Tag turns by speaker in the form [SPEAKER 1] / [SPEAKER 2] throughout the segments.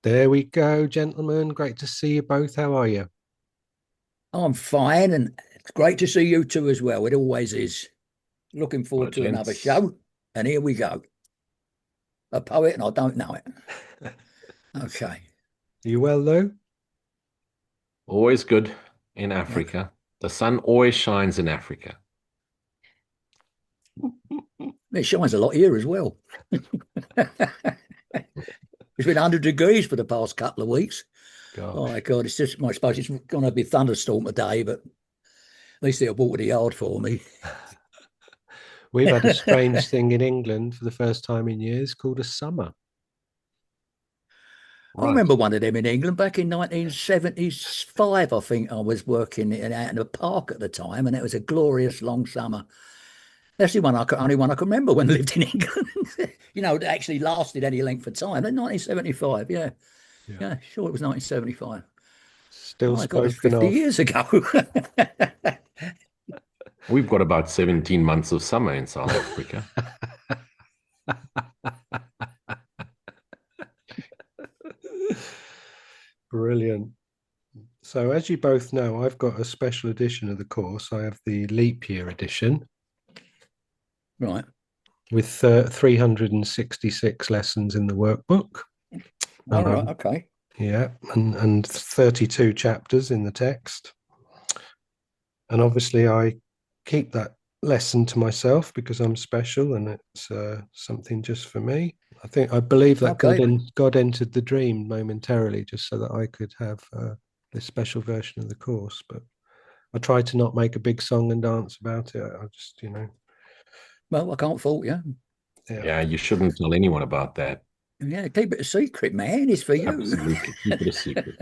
[SPEAKER 1] There we go, gentlemen. Great to see you both. How are you?
[SPEAKER 2] I'm fine, and it's great to see you two as well. It always is. Looking
[SPEAKER 3] Well,
[SPEAKER 2] forward to another
[SPEAKER 3] gents,
[SPEAKER 2] show, and here we go. A poet, and I don't know it. Okay.
[SPEAKER 1] You well, though?
[SPEAKER 3] always good in
[SPEAKER 2] Yeah.
[SPEAKER 3] Africa. The sun always shines in Africa.
[SPEAKER 2] It shines a lot here as well. It's been 100 degrees for the past couple of weeks. Oh my
[SPEAKER 1] Gosh,
[SPEAKER 2] God, it's just, I suppose it's going to be thunderstorm today, but at least they'll water the yard for me.
[SPEAKER 1] we've had a strange thing in England for the first time in years called a summer.
[SPEAKER 2] I
[SPEAKER 3] Right.
[SPEAKER 2] remember one of them in England back in 1975. I think I was working out in a park at the time, and it was a glorious long summer. That's the one only one I can remember when I lived in England. It actually lasted any length of time. In 1975, yeah.
[SPEAKER 1] Yeah.
[SPEAKER 2] Yeah, sure, it was 1975.
[SPEAKER 1] Still
[SPEAKER 2] My God, it's
[SPEAKER 1] spoken
[SPEAKER 2] 50
[SPEAKER 1] of.
[SPEAKER 2] years ago.
[SPEAKER 3] We've got about 17 months of summer in South Africa.
[SPEAKER 1] Brilliant. So, as you both know, I've got a special edition of the course. I have the leap year edition
[SPEAKER 2] Right.
[SPEAKER 1] with 366 lessons in the workbook.
[SPEAKER 2] All right.
[SPEAKER 1] Um,
[SPEAKER 2] Okay.
[SPEAKER 1] yeah, and 32 chapters in the text. And obviously, I keep that lesson to myself because I'm special and it's something just for me. I believe that
[SPEAKER 2] Okay.
[SPEAKER 1] God entered the dream momentarily just so that I could have this special version of the course. But I try to not make a big song and dance about it. I just,
[SPEAKER 2] Well, I can't fault you.
[SPEAKER 1] yeah.
[SPEAKER 3] Yeah, you shouldn't tell anyone about that.
[SPEAKER 2] Yeah, keep it a secret, man. It's for you.
[SPEAKER 3] Absolutely. Keep it a secret.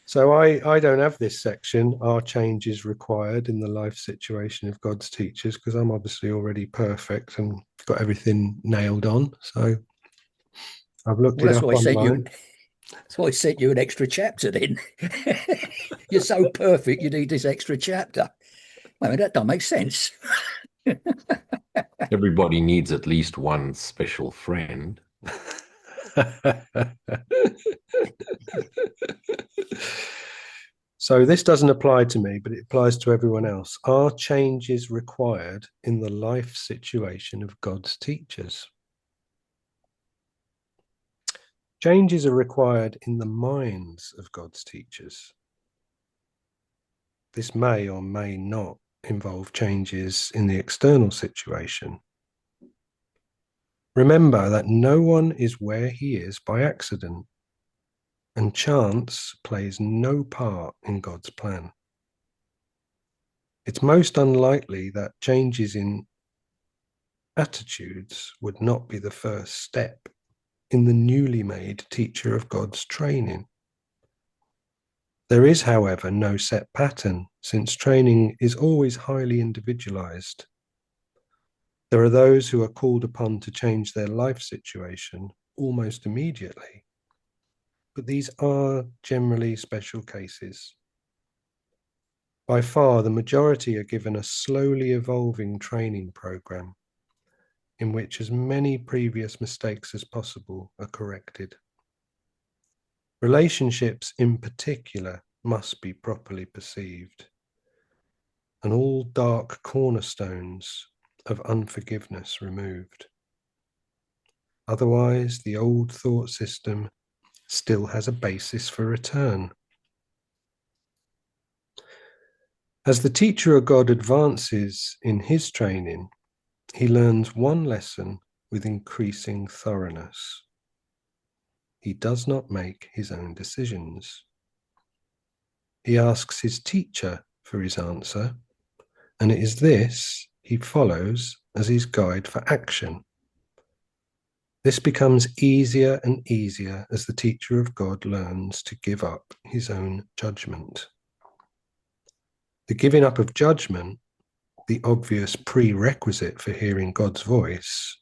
[SPEAKER 1] So I don't have this section. Are changes required in the life situation of God's teachers? Because I'm obviously already perfect and got everything nailed on. So I've looked
[SPEAKER 2] Well,
[SPEAKER 1] it
[SPEAKER 2] that's
[SPEAKER 1] up
[SPEAKER 2] why I sent you.
[SPEAKER 1] online.
[SPEAKER 2] That's why I sent you an extra chapter. Then you're so perfect. You need this extra chapter. Well, that don't make sense.
[SPEAKER 3] Everybody needs at least one special friend.
[SPEAKER 1] So this doesn't apply to me, but it applies to everyone else. Are changes required in the life situation of God's teachers? Changes are required in the minds of God's teachers. This may or may not involve changes in the external situation. Remember that no one is where he is by accident, and chance plays no part in God's plan. It's most unlikely that changes in attitudes would not be the first step in the newly made teacher of God's training. There is, however, no set pattern, since training is always highly individualized. There are those who are called upon to change their life situation almost immediately, but these are generally special cases. By far, the majority are given a slowly evolving training program in which as many previous mistakes as possible are corrected. Relationships, in particular, must be properly perceived, and all dark cornerstones of unforgiveness removed. Otherwise, the old thought system still has a basis for return. As the teacher of God advances in his training, he learns one lesson with increasing thoroughness. He does not make his own decisions. He asks his teacher for his answer, and it is this he follows as his guide for action. This becomes easier and easier as the teacher of God learns to give up his own judgment. The giving up of judgment, the obvious prerequisite for hearing God's voice,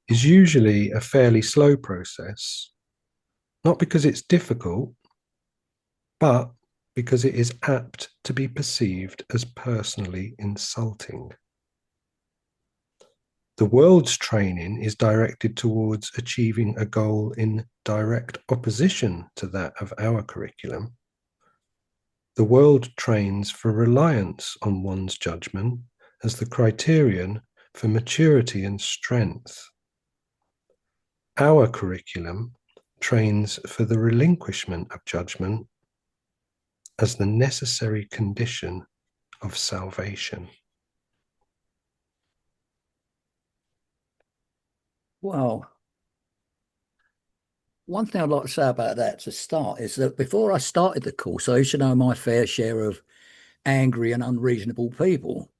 [SPEAKER 1] is usually a fairly slow process, not because it's difficult, but because it is apt to be perceived as personally insulting. The world's training is directed towards achieving a goal in direct opposition to that of our curriculum. The world trains for reliance on one's judgment as the criterion for maturity and strength. Our curriculum trains for the relinquishment of judgment as the necessary condition of salvation.
[SPEAKER 2] Well, one thing I'd like to say about that to start is that before I started the course, I used to know my fair share of angry and unreasonable people.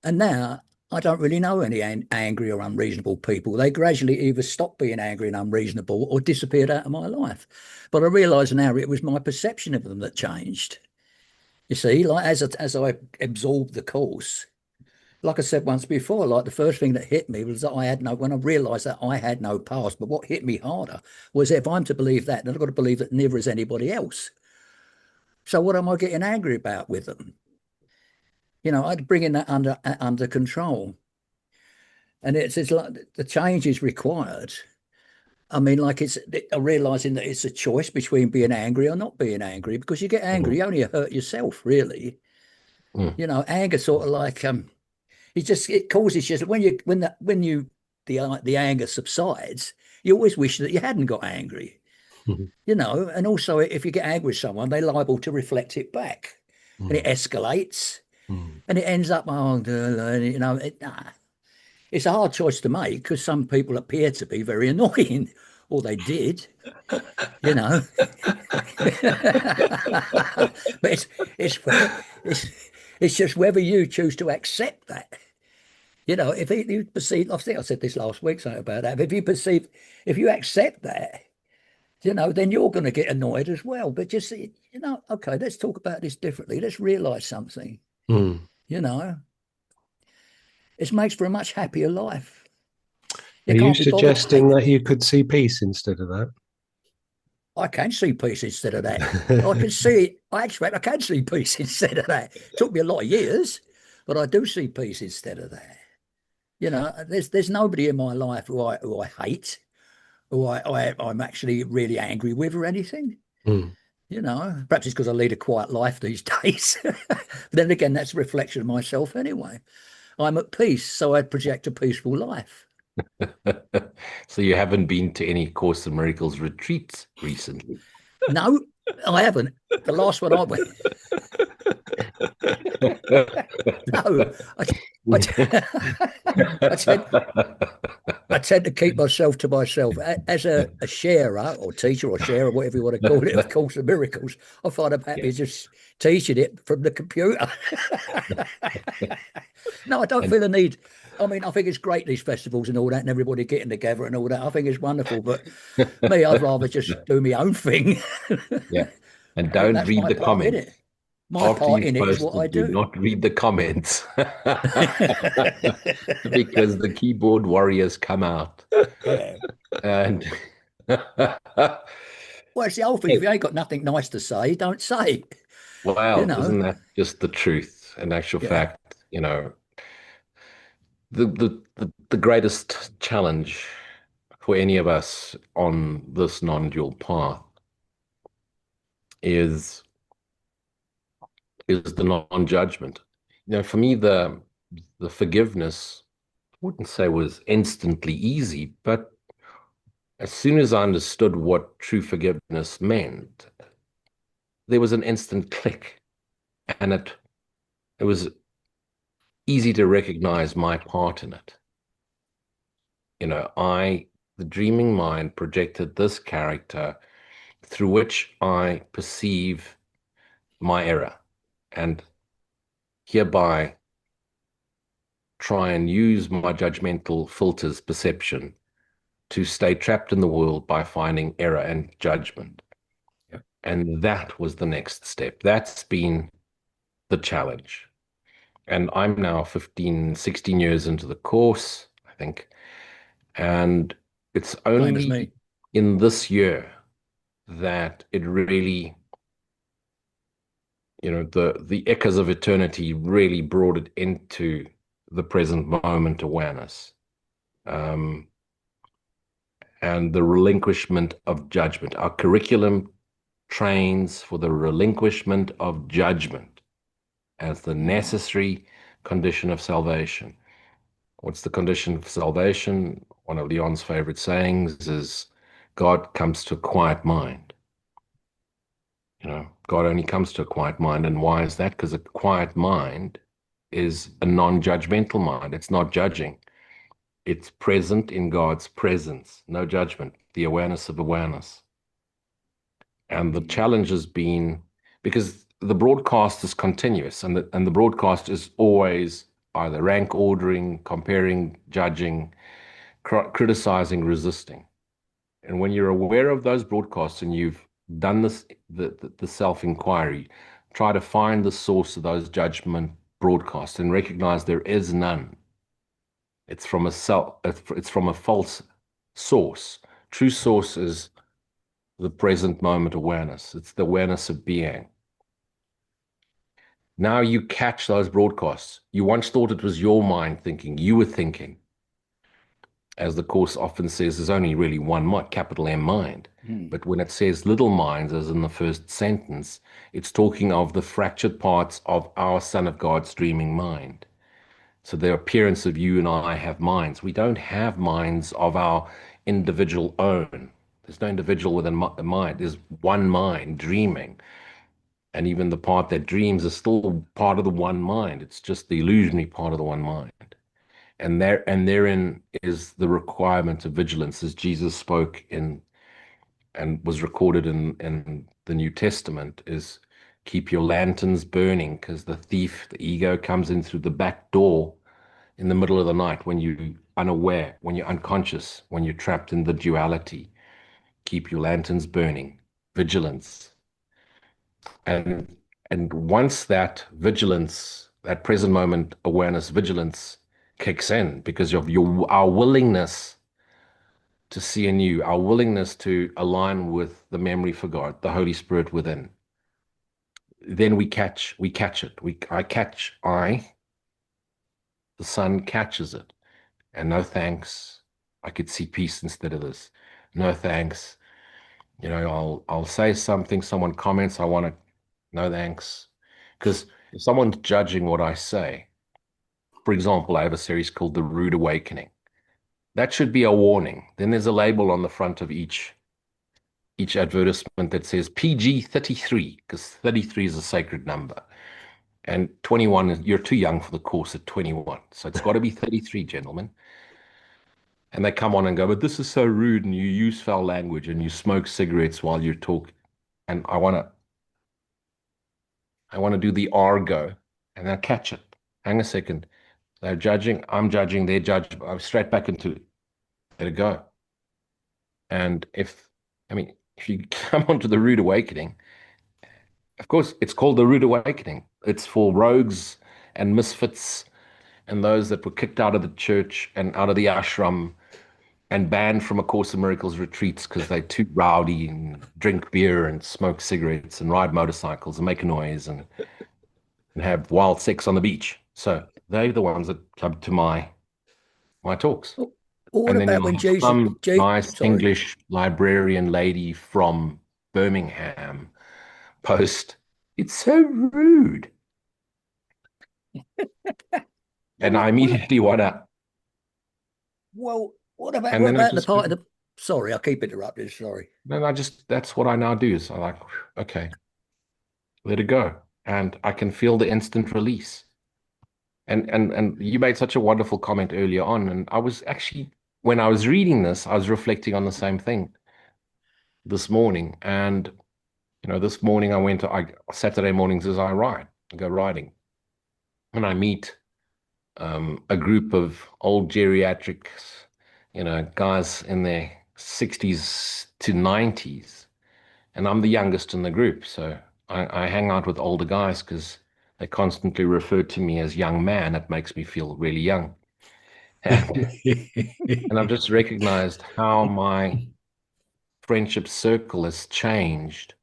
[SPEAKER 2] And now I don't really know any angry or unreasonable people. They gradually either stopped being angry and unreasonable or disappeared out of my life. But I realise now it was my perception of them that changed. You see, like as I absorbed the course, like I said once before, like the first thing that hit me was that when I realised that I had no past. But what hit me harder was if I'm to believe that, then I've got to believe that neither is anybody else. So what am I getting angry about with them? I'd bring that under control. And it's like the change is required. I mean, like it's realizing that it's a choice between being angry or not being angry, because you get angry, you only hurt yourself, really. Anger sort of like it causes just the anger subsides, you always wish that you hadn't got angry. And also if you get angry with someone, they're liable to reflect it back, and it escalates, and it ends up, it's a hard choice to make because some people appear to be very annoying, or they did, you know. But it's just whether you choose to accept that. If you perceive, I think I said this last week, something about that. But if you accept that, then you're going to get annoyed as well. But just, okay, let's talk about this differently. Let's realize something, It makes for a much happier life.
[SPEAKER 1] Are you suggesting that you could see peace instead of that?
[SPEAKER 2] I can see peace instead of that. I can see, I can see peace instead of that. It took me a lot of years, but I do see peace instead of that. There's nobody in my life who I hate, who I'm actually really angry with or anything. Perhaps it's because I lead a quiet life these days. But then again, that's a reflection of myself anyway. I'm at peace, so I project a peaceful life.
[SPEAKER 3] So you haven't been to any Course in Miracles retreats recently?
[SPEAKER 2] No, I haven't. The last one I went. No, I tend to keep myself to myself. As a sharer or teacher or sharer, whatever you want to call it, of Course in Miracles, I find I'm happy just teaching it from the computer. No, I don't feel the need. I mean, I think it's great, these festivals and all that, and everybody getting together and all that. I think it's wonderful. But me, I'd rather just do my own thing.
[SPEAKER 3] Yeah. And don't read the comments.
[SPEAKER 2] My part in it is what I do.
[SPEAKER 3] Do not read the comments. Because the keyboard warriors come out.
[SPEAKER 2] Yeah.
[SPEAKER 3] And
[SPEAKER 2] well, it's the old thing. If you ain't got nothing nice to say, don't say.
[SPEAKER 3] Well, isn't that just the truth? In actual fact, the greatest challenge for any of us on this non-dual path is the non-judgment. For me, the forgiveness, I wouldn't say was instantly easy, but as soon as I understood what true forgiveness meant, there was an instant click, and it was easy to recognize my part in it. The dreaming mind projected this character through which I perceive my error, and hereby try and use my judgmental filters perception to stay trapped in the world by finding error and judgment. Yeah. And that was the next step. That's been the challenge. And I'm now 15, 16 years into the course, I think. And it's only in this year that it really, the echoes of eternity really brought it into the present moment awareness, and the relinquishment of judgment. Our curriculum trains for the relinquishment of judgment as the necessary condition of salvation. What's the condition of salvation? One of Leon's favorite sayings is, God comes to a quiet mind. God only comes to a quiet mind. And why is that? Because a quiet mind is a non-judgmental mind. It's not judging. It's present in God's presence, no judgment, the awareness of awareness. And the challenge has been, because the broadcast is continuous, and the broadcast is always either rank ordering, comparing, judging, criticizing, resisting. And when you're aware of those broadcasts and you've done this, the self-inquiry, try to find the source of those judgment broadcasts and recognize there is none. It's from a false source. True source is the present moment awareness. It's the awareness of being. Now you catch those broadcasts. You once thought it was your mind thinking, you were thinking. As the Course often says, there's only really one mind, capital M mind. But when it says little minds, as in the first sentence, it's talking of the fractured parts of our Son of God's dreaming mind. So the appearance of you and I have minds. We don't have minds of our individual own. There's no individual with a mind. There's one mind dreaming. And even the part that dreams is still part of the one mind. It's just the illusionary part of the one mind. And therein is the requirement of vigilance, as Jesus spoke in and was recorded in the New Testament, is keep your lanterns burning, because the thief, the ego, comes in through the back door in the middle of the night when you're unaware, when you're unconscious, when you're trapped in the duality. Keep your lanterns burning, vigilance. And once that vigilance, that present moment awareness vigilance kicks in, because of our willingness to see anew, our willingness to align with the memory for God, the Holy Spirit within, then we catch it. The Son catches it. And no thanks. I could see peace instead of this. No thanks. I'll say something, someone comments, I want to, no thanks. Because if someone's judging what I say, for example, I have a series called The Rude Awakening. That should be a warning. Then there's a label on the front of each advertisement that says PG 33, because 33 is a sacred number. And 21, you're too young for the course at 21. So it's got to be 33, gentlemen. And they come on and go, but this is so rude, and you use foul language, and you smoke cigarettes while you talk. And I want to do the argo, and they'll catch it. Hang a second. They're judging, I'm judging, they're judging. I'm straight back into it. Let it go. And if you come onto the Rude Awakening, of course, it's called the Rude Awakening. It's for rogues and misfits and those that were kicked out of the church and out of the ashram and banned from A Course in Miracles retreats because they're too rowdy and drink beer and smoke cigarettes and ride motorcycles and make a noise and have wild sex on the beach. So they're the ones that come to my talks.
[SPEAKER 2] Well, what
[SPEAKER 3] And then
[SPEAKER 2] about when Jesus?
[SPEAKER 3] some nice
[SPEAKER 2] Sorry.
[SPEAKER 3] English librarian lady from Birmingham post, it's so rude. And I immediately want to.
[SPEAKER 2] Well, what about the part of the? Sorry, I keep interrupting. Sorry.
[SPEAKER 3] Then that's what I now do. Is I like, okay, let it go, and I can feel the instant release. And you made such a wonderful comment earlier on, and I was actually, when I was reading this, I was reflecting on the same thing this morning. And this morning Saturday mornings as I go riding, and I meet a group of old geriatrics, guys in their 60s to 90s, and I'm the youngest in the group, so I hang out with older guys because they constantly refer to me as young man. It makes me feel really young. And I've just recognized how my friendship circle has changed,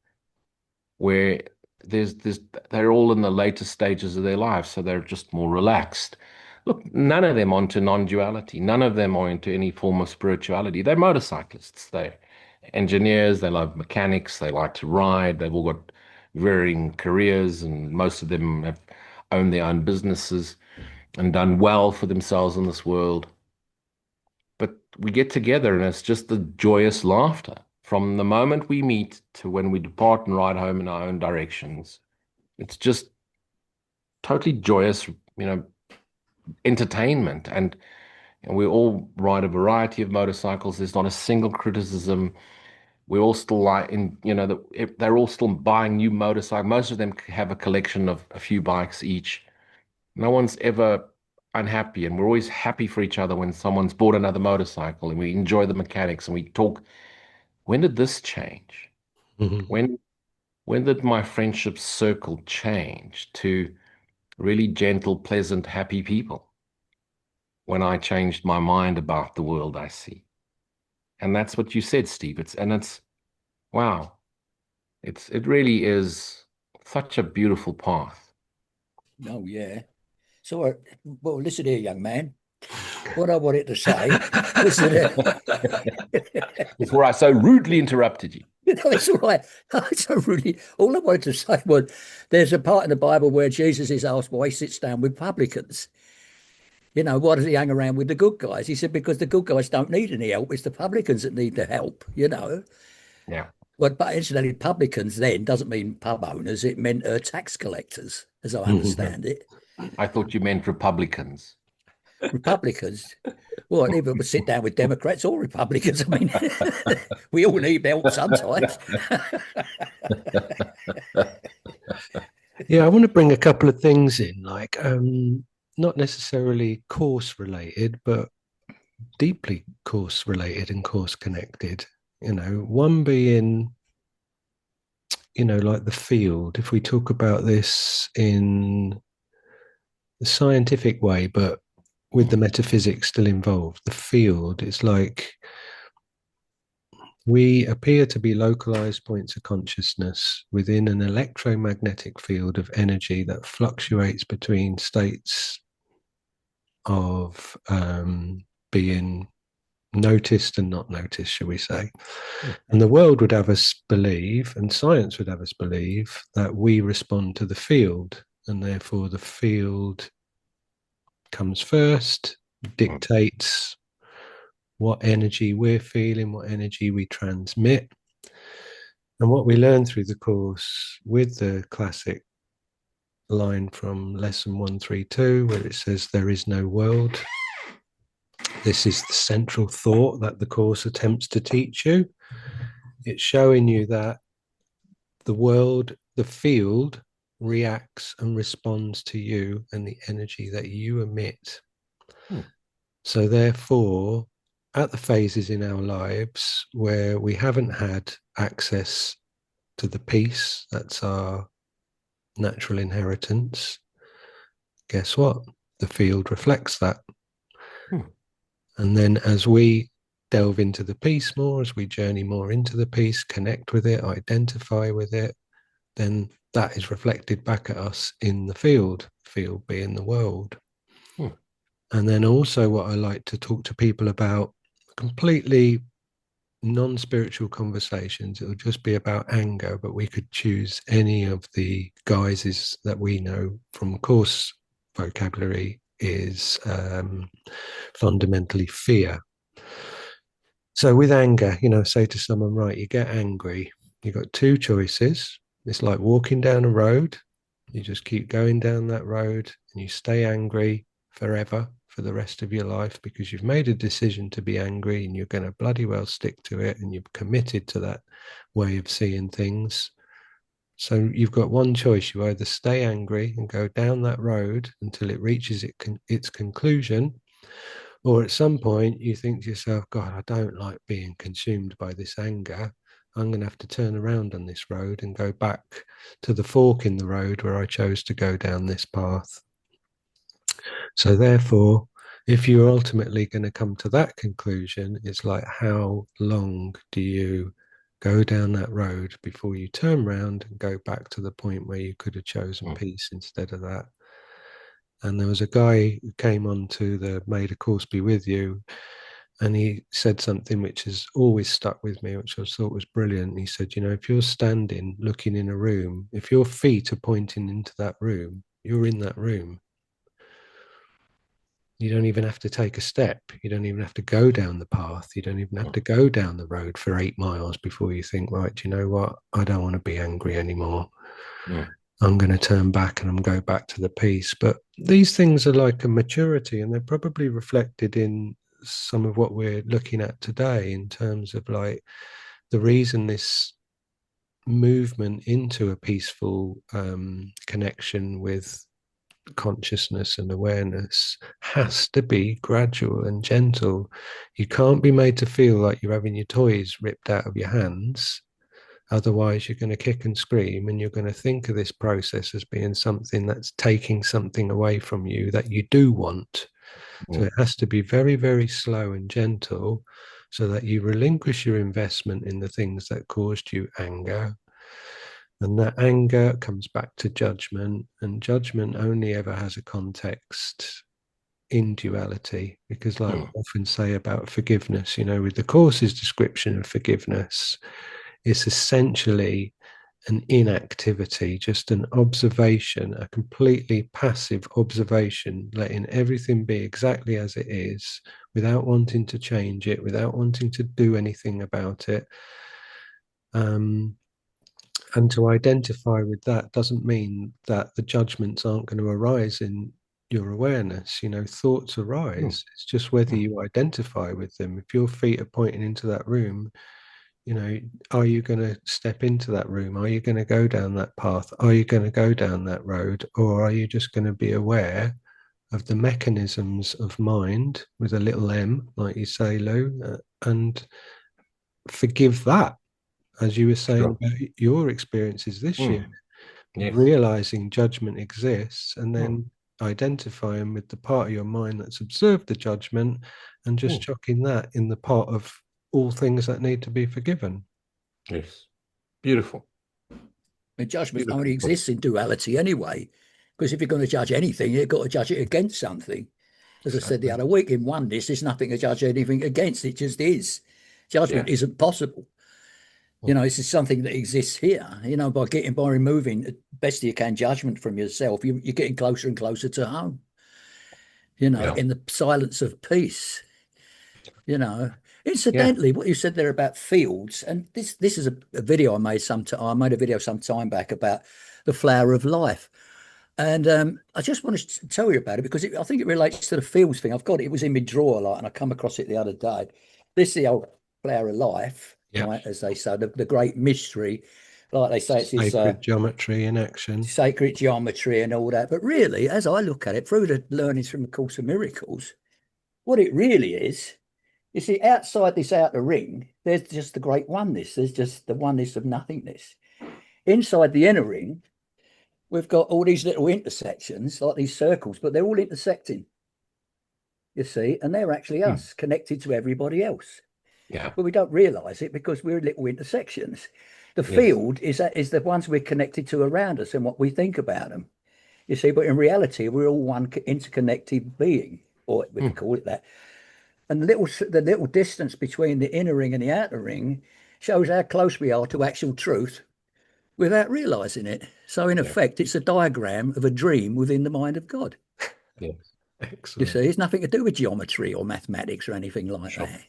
[SPEAKER 3] where they're all in the later stages of their lives, so they're just more relaxed. Look, none of them onto non-duality. None of them are into any form of spirituality. They're motorcyclists. They're engineers. They love mechanics. They like to ride. They've all got varying careers, and most of them have owned their own businesses and done well for themselves in this world. But we get together, and it's just the joyous laughter from the moment we meet to when we depart and ride home in our own directions. It's just totally joyous, entertainment. And we all ride a variety of motorcycles. There's not a single criticism. We all still like they're all still buying new motorcycles. Most of them have a collection of a few bikes each. No one's ever unhappy, and we're always happy for each other when someone's bought another motorcycle, and we enjoy the mechanics and we talk. When did this change?
[SPEAKER 1] Mhm.
[SPEAKER 3] When did my friendship circle change to really gentle, pleasant, happy people? When I changed my mind about the world I see. And that's what you said, Steve. It's wow. It really is such a beautiful path.
[SPEAKER 2] Oh, yeah. So, well, listen here, young man. What I wanted to say was that
[SPEAKER 3] Before I so rudely interrupted you.
[SPEAKER 2] it's all right. So really, all I wanted to say was there's a part in the Bible where Jesus is asked why he sits down with publicans. Why does he hang around with the good guys? He said, because the good guys don't need any help. It's the publicans that need the help.
[SPEAKER 3] Yeah.
[SPEAKER 2] Well, but incidentally, publicans then doesn't mean pub owners. It meant tax collectors, as I understand it.
[SPEAKER 3] I thought you meant Republicans.
[SPEAKER 2] Republicans, well, either would sit down with Democrats or Republicans. I mean, we all need help sometimes.
[SPEAKER 1] Yeah, I want to bring a couple of things in, like not necessarily course related, but deeply course related and course connected. One being, like the field. If we talk about this in the scientific way, but with the metaphysics still involved, the field is like we appear to be localized points of consciousness within an electromagnetic field of energy that fluctuates between states of being noticed and not noticed, shall we say. And the world would have us believe, and science would have us believe, that we respond to the field, and therefore the field comes first, dictates what energy we're feeling, what energy we transmit. And what we learn through the course with the classic line from lesson 132, where it says, "There is no world." This is the central thought that the course attempts to teach you. It's showing you that the world, the field, reacts and responds to you and the energy that you emit. So therefore, at the phases in our lives where we haven't had access to the peace, that's our natural inheritance, guess what? The field reflects that. And then as we delve into the peace more, as we journey more into the peace, connect with it, identify with it, then that is reflected back at us in the field being the world. And then also what I like to talk to people about, completely non-spiritual conversations, it'll just be about anger, but we could choose any of the guises that we know from course vocabulary is fundamentally fear. So with anger, say to someone, right, you get angry, you've got two choices. It's like walking down a road. You just keep going down that road and you stay angry forever for the rest of your life because you've made a decision to be angry and you're going to bloody well stick to it and you've committed to that way of seeing things. So you've got one choice. You either stay angry and go down that road until it reaches its conclusion, or at some point you think to yourself, God, I don't like being consumed by this anger. I'm going to have to turn around on this road and go back to the fork in the road where I chose to go down this path. So therefore, if you're ultimately going to come to that conclusion, it's like, how long do you go down that road before you turn around and go back to the point where you could have chosen peace instead of that? And there was a guy who came on to the May the Course Be With You, and he said something which has always stuck with me, which I thought was brilliant. He said, you know, if you're standing looking in a room, if your feet are pointing into that room, you're in that room. You don't even have to take a step. You don't even have to go down the path. You don't even have to go down the road for 8 miles before you think, right, do you know what? I don't want to be angry anymore.
[SPEAKER 3] Mm.
[SPEAKER 1] I'm going to turn back and I'm going back to the peace. But these things are like a maturity, and they're probably reflected in some of what we're looking at today in terms of like the reason this movement into a peaceful connection with consciousness and awareness has to be gradual and gentle. You can't be made to feel like you're having your toys ripped out of your hands. Otherwise, you're going to kick and scream, and you're going to think of this process as being something that's taking something away from you that you do want. So it has to be very, very slow and gentle so that you relinquish your investment in the things that caused you anger. And that anger comes back to judgment, and judgment only ever has a context in duality, because like we often say about forgiveness, you know, with the Course's description of forgiveness, it's essentially an inactivity, just an observation, a completely passive observation, letting everything be exactly as it is without wanting to change it, without wanting to do anything about it. And to identify with that doesn't mean that the judgments aren't going to arise in your awareness. You know, thoughts arise. It's just whether you identify with them. If your feet are pointing into that room, you know, are you going to step into that room? Are you going to go down that path? Are you going to go down that road? Or are you just going to be aware of the mechanisms of mind with a little m, like you say, Lou, and forgive that, as you were saying about your experiences this year, realizing judgment exists and then identifying with the part of your mind that's observed the judgment and just chucking that in the pot of all things that need to be forgiven.
[SPEAKER 3] Yes. Beautiful.
[SPEAKER 2] The judgment only exists in duality anyway, because if you're going to judge anything, you've got to judge it against something. As I said the other week, in oneness, there's nothing to judge anything against. It just is. Judgment isn't possible. You know, this is something that exists here. You know, by removing best you can judgment from yourself, you're getting closer and closer to home. You know, in the silence of peace. You know, incidentally, what you said there about fields, and this is a video I made I made a video some time back about the flower of life. And I just wanted to tell you about it because I think it relates to the fields thing. I've got it. It was in my drawer, like, and I come across it the other day. This is the old flower of life, right? As they say, the great mystery, like they say, it's this
[SPEAKER 1] sacred geometry in action,
[SPEAKER 2] sacred geometry, and all that. But really, as I look at it through the learnings from the Course of Miracles, what it really is, you see, outside this outer ring, there's just the great oneness. There's just the oneness of nothingness. Inside the inner ring, we've got all these little intersections, like these circles, but they're all intersecting, you see, and they're actually us connected to everybody else.
[SPEAKER 3] Yeah.
[SPEAKER 2] But we don't realize it because we're little intersections. The field is the ones we're connected to around us and what we think about them, you see, but in reality, we're all one interconnected being, or we can call it that. And the little distance between the inner ring and the outer ring shows how close we are to actual truth without realizing it. So in effect, it's a diagram of a dream within the mind of God.
[SPEAKER 3] Yes.
[SPEAKER 1] Excellent.
[SPEAKER 2] You see, it's nothing to do with geometry or mathematics or anything like that.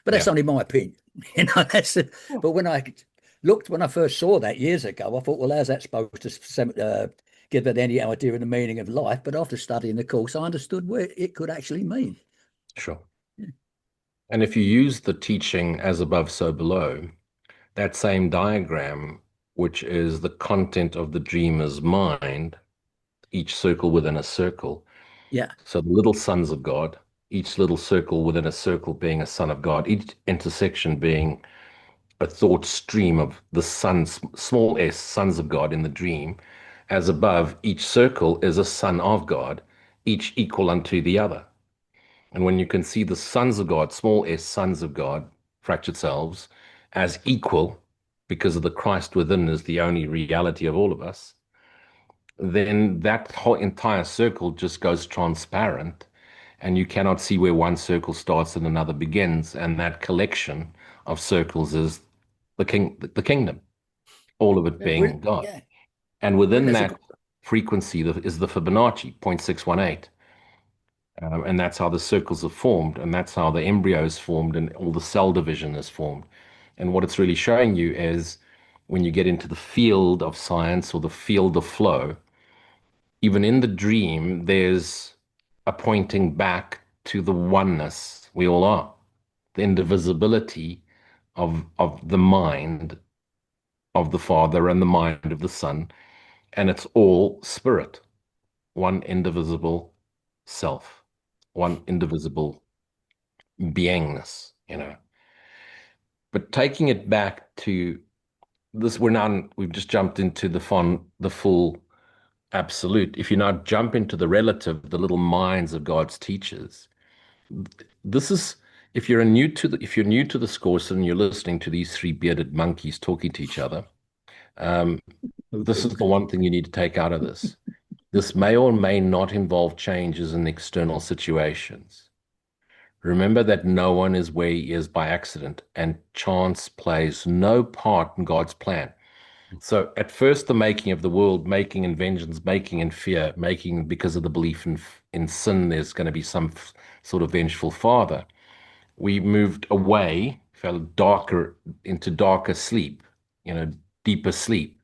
[SPEAKER 2] But that's only my opinion. You know, but when I first saw that years ago, I thought, well, how's that supposed to give it any idea of the meaning of life? But after studying the course, I understood what it could actually mean.
[SPEAKER 3] Sure. And if you use the teaching as above, so below, that same diagram, which is the content of the dreamer's mind, each circle within a circle.
[SPEAKER 2] Yeah.
[SPEAKER 3] So the little sons of God, each little circle within a circle being a son of God, each intersection being a thought stream of the sons, small s, sons of God in the dream. As above, each circle is a son of God, each equal unto the other. And when you can see the sons of God, small s, sons of God, fractured selves, as equal, because of the Christ within is the only reality of all of us, then that whole entire circle just goes transparent, and you cannot see where one circle starts and another begins. And that collection of circles is the kingdom, all of it
[SPEAKER 2] Yeah, brilliant.
[SPEAKER 3] being God.
[SPEAKER 2] Yeah,
[SPEAKER 3] And
[SPEAKER 2] brilliant.
[SPEAKER 3] within
[SPEAKER 2] That's a
[SPEAKER 3] that frequency is the Fibonacci, 0.618. And that's how the circles are formed, and that's how the embryo is formed, and all the cell division is formed. And what it's really showing you is when you get into the field of science or the field of flow, even in the dream, there's a pointing back to the oneness we all are, the indivisibility of the mind of the Father and the mind of the Son, and it's all spirit, one indivisible self, one indivisible beingness, you know. But taking it back to this, we've just jumped into the full absolute. If you now jump into the relative, the little minds of God's teachers, this is if you're new to this course and you're listening to these three bearded monkeys talking to each other, um, this is the one thing you need to take out of this. This may or may not involve changes in external situations. Remember that no one is where he is by accident, and chance plays no part in God's plan. So, at first, the making of the world, making in vengeance, making in fear, making because of the belief in sin, there's going to be some sort of vengeful father. We moved away, fell darker into darker sleep, deeper sleep,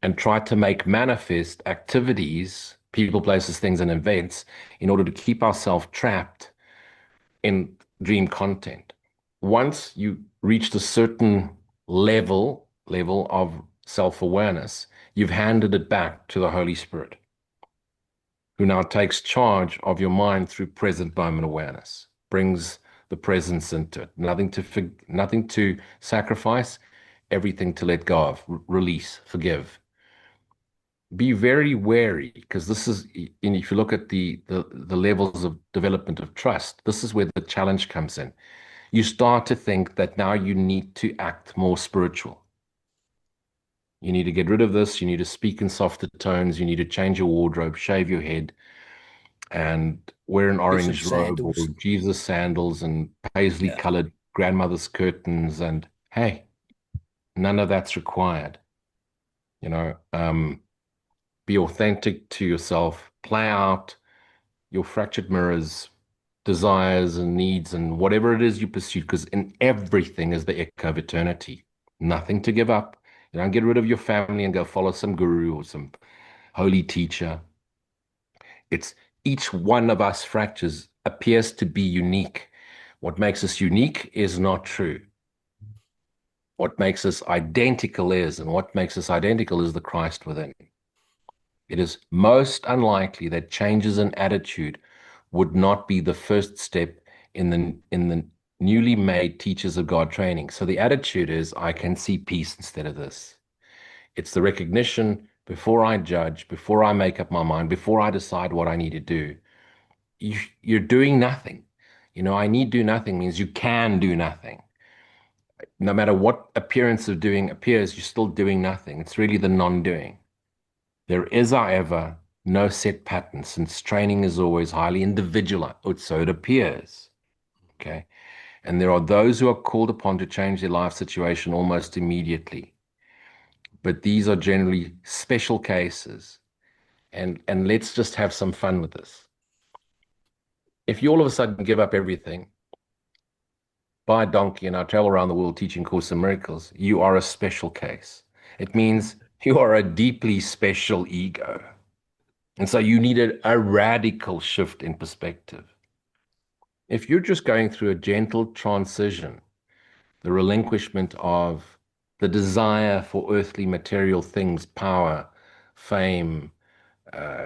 [SPEAKER 3] and tried to make manifest activities, people, places, things, and events in order to keep ourselves trapped in dream content. Once you reached a certain level of self-awareness, you've handed it back to the Holy Spirit, who now takes charge of your mind through present moment awareness, brings the presence into it. Nothing to sacrifice, everything to let go of, release, forgive. Be very wary, because this is, and if you look at the levels of development of trust, this is where the challenge comes in. You start to think that now you need to act more spiritual. You need to get rid of this. You need to speak in softer tones. You need to change your wardrobe, shave your head, and wear an
[SPEAKER 2] get some
[SPEAKER 3] orange robe or
[SPEAKER 2] sandals.
[SPEAKER 3] Jesus sandals and paisley
[SPEAKER 2] Yeah,
[SPEAKER 3] colored grandmother's curtains. And hey, none of that's required. You know, be authentic to yourself, play out your fractured mirrors, desires and needs, and whatever it is you pursue, because in everything is the echo of eternity. Nothing to give up. You don't get rid of your family and go follow some guru or some holy teacher. It's each one of us fractures appears to be unique. What makes us unique is not true. What makes us identical is, and what makes us identical is the Christ within. It is most unlikely that changes in attitude would not be the first step in the newly made Teachers of God training. So the attitude is, I can see peace instead of this. It's the recognition before I judge, before I make up my mind, before I decide what I need to do. You're doing nothing. I need do nothing means you can do nothing. No matter what appearance of doing appears, you're still doing nothing. It's really the non-doing. There is, however, no set pattern, since training is always highly individualized, or so it appears. Okay. And there are those who are called upon to change their life situation almost immediately. But these are generally special cases. And let's just have some fun with this. If you all of a sudden give up everything, buy a donkey, and I travel around the world teaching Course in Miracles, you are a special case. It means you are a deeply special ego. And so you needed a radical shift in perspective. If you're just going through a gentle transition, the relinquishment of the desire for earthly material things, power, fame,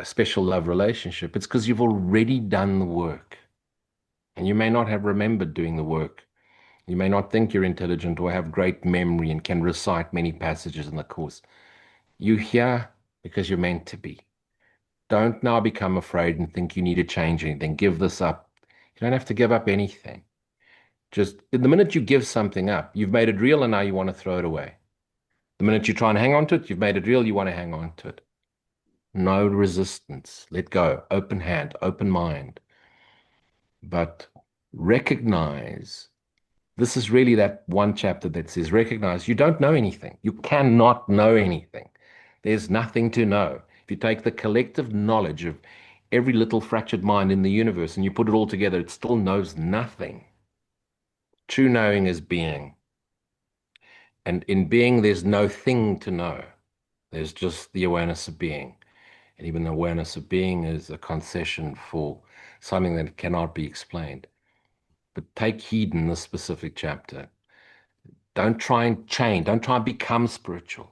[SPEAKER 3] special love relationship, it's because you've already done the work. And you may not have remembered doing the work. You may not think you're intelligent or have great memory and can recite many passages in the course. You're here because you're meant to be. Don't now become afraid and think you need to change anything. Give this up. You don't have to give up anything. Just the minute you give something up, you've made it real and now you want to throw it away. The minute you try and hang on to it, you've made it real, you want to hang on to it. no resistance. Let go, open hand, open mind. But recognize this is really that one chapter that says, recognize you don't know anything. You cannot know anything. There's nothing to know. If you take the collective knowledge of every little fractured mind in the universe and you put it all together, it still knows nothing. True knowing is being. And in being, there's no thing to know. There's just the awareness of being. And even the awareness of being is a concession for something that cannot be explained. But take heed in this specific chapter. Don't try and change. Don't try and become spiritual.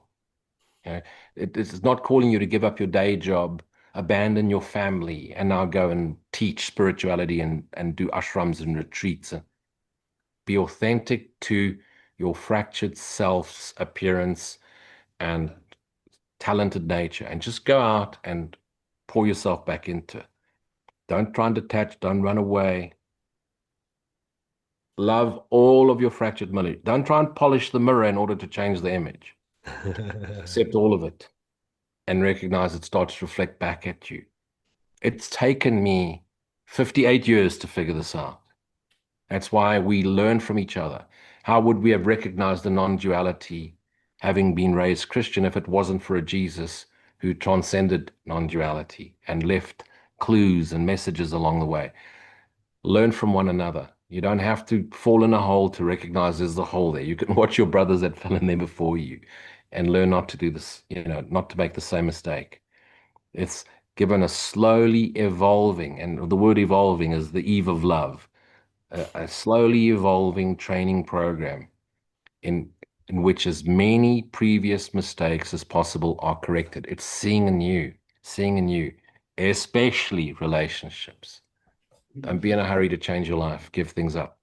[SPEAKER 3] You know, it's not calling you to give up your day job, abandon your family, and now go and teach spirituality and do ashrams and retreats. Be authentic to your fractured self's appearance and talented nature, and just go out and pour yourself back into it. Don't try and detach. Don't run away. Love all of your fractured mirror. Don't try and polish the mirror in order to change the image. Accept all of it and recognize it starts to reflect back at you. It's taken me 58 years to figure this out. That's why we learn from each other. How would we have recognized the non-duality having been raised Christian if it wasn't for a Jesus who transcended non-duality and left clues and messages along the way? Learn from one another. You don't have to fall in a hole to recognize there's a hole there. You can watch your brothers that fell in there before you and learn not to do this, not to make the same mistake. It's given a slowly evolving, and the word evolving is the eve of love, a slowly evolving training program in which as many previous mistakes as possible are corrected. It's seeing anew, especially relationships. Don't be in a hurry to change your life. Give things up.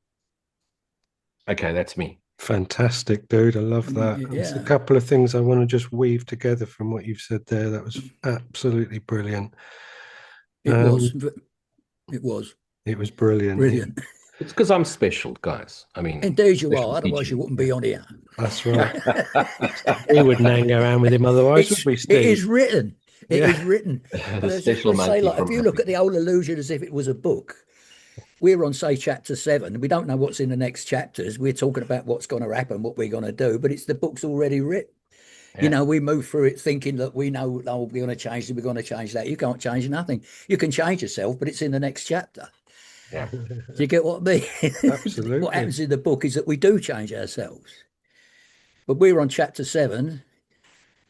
[SPEAKER 3] Okay, that's me.
[SPEAKER 1] Fantastic, dude. I love that. There's a couple of things I want to just weave together from what you've said there. That was absolutely brilliant.
[SPEAKER 2] It was. It was.
[SPEAKER 1] It was brilliant.
[SPEAKER 2] Brilliant.
[SPEAKER 3] It's because I'm special, guys. I mean,
[SPEAKER 2] indeed you are. Otherwise, you wouldn't be on here.
[SPEAKER 1] That's right. We wouldn't hang around with him otherwise, would we, Steve?
[SPEAKER 2] It is written. It is written.
[SPEAKER 3] The special
[SPEAKER 2] say, like, if you look at the whole illusion as if it was a book, we're on, say, chapter 7. We don't know what's in the next chapters. We're talking about what's going to happen, what we're going to do, but it's the book's already written. Yeah. We move through it thinking that we know, oh, we're going to change this, we're going to change that. You can't change nothing. You can change yourself, but it's in the next chapter.
[SPEAKER 3] Yeah.
[SPEAKER 2] Do you get what I mean?
[SPEAKER 1] Absolutely.
[SPEAKER 2] What happens in the book is that we do change ourselves. But we're on chapter 7.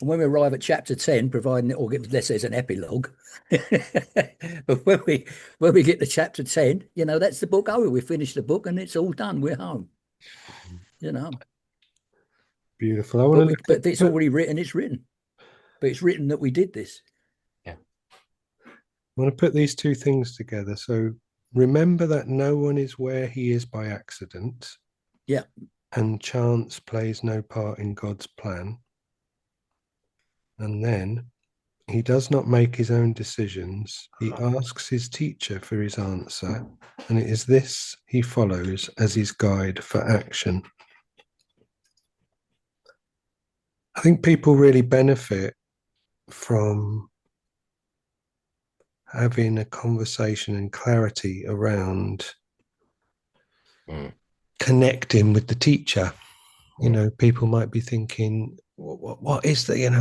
[SPEAKER 2] And when we arrive at chapter 10, providing unless there's an epilogue, but when we get to chapter 10, that's the book over. We finish the book and it's all done. We're home.
[SPEAKER 1] Beautiful.
[SPEAKER 2] But it's already written. It's written. But it's written that we did this.
[SPEAKER 3] Yeah.
[SPEAKER 1] I want to put these two things together. So remember that no one is where he is by accident.
[SPEAKER 2] Yeah.
[SPEAKER 1] And chance plays no part in God's plan. And then he does not make his own decisions. He asks his teacher for his answer, and it is this he follows as his guide for action. I think people really benefit from having a conversation and clarity around connecting with the teacher. People might be thinking, what is that?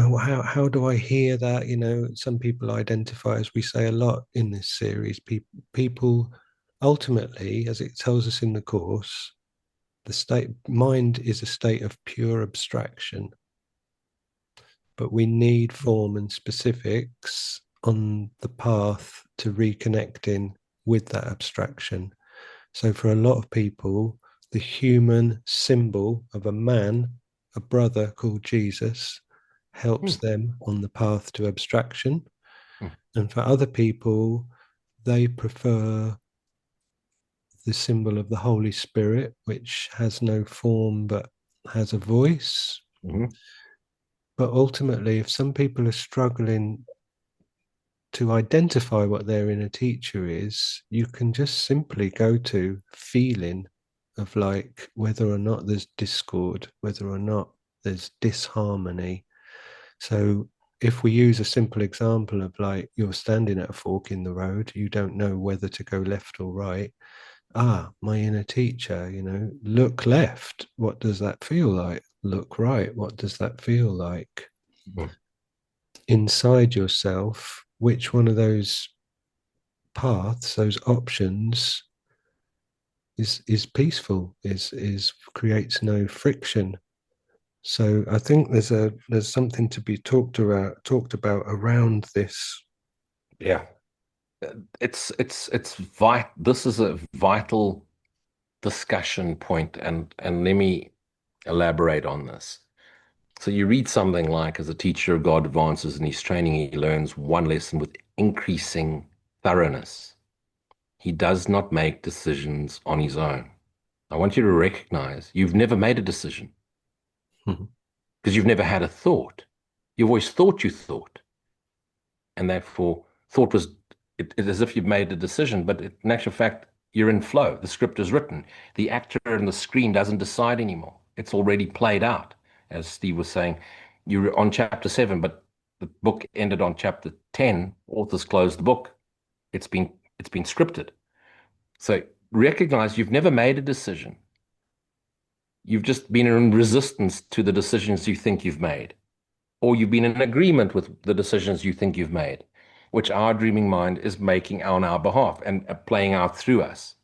[SPEAKER 1] How do I hear that? Some people identify, as we say a lot in this series, people ultimately, as it tells us in the course, mind is a state of pure abstraction. But we need form and specifics on the path to reconnecting with that abstraction. So for a lot of people, the human symbol of a man, a brother called Jesus, helps them on the path to abstraction. And for other people, they prefer the symbol of the Holy Spirit, which has no form but has a voice. But ultimately, if some people are struggling to identify what their inner teacher is, you can just simply go to feeling of like whether or not there's discord, whether or not there's disharmony. So if we use a simple example of like you're standing at a fork in the road, you don't know whether to go left or right. My inner teacher, look left. What does that feel like? Look right. What does that feel like?
[SPEAKER 3] Mm.
[SPEAKER 1] Inside yourself, which one of those paths, those options is peaceful, is creates no friction. So I think there's something to be talked about around this.
[SPEAKER 3] Yeah. It's vital. This is a vital discussion point, and let me elaborate on this. So you read something like, as a teacher, God advances in his training, he learns one lesson with increasing thoroughness. He does not make decisions on his own. I want you to recognize you've never made a decision
[SPEAKER 1] Mhm.
[SPEAKER 3] because you've never had a thought. You've always thought you thought. And therefore, thought was as if you've made a decision, but in actual fact, you're in flow. The script is written. The actor on the screen doesn't decide anymore. It's already played out. As Steve was saying, you're on chapter 7, but the book ended on chapter 10. Authors closed the book. It's been scripted. So recognize you've never made a decision. You've just been in resistance to the decisions you think you've made, or you've been in agreement with the decisions you think you've made, which our dreaming mind is making on our behalf and playing out through us.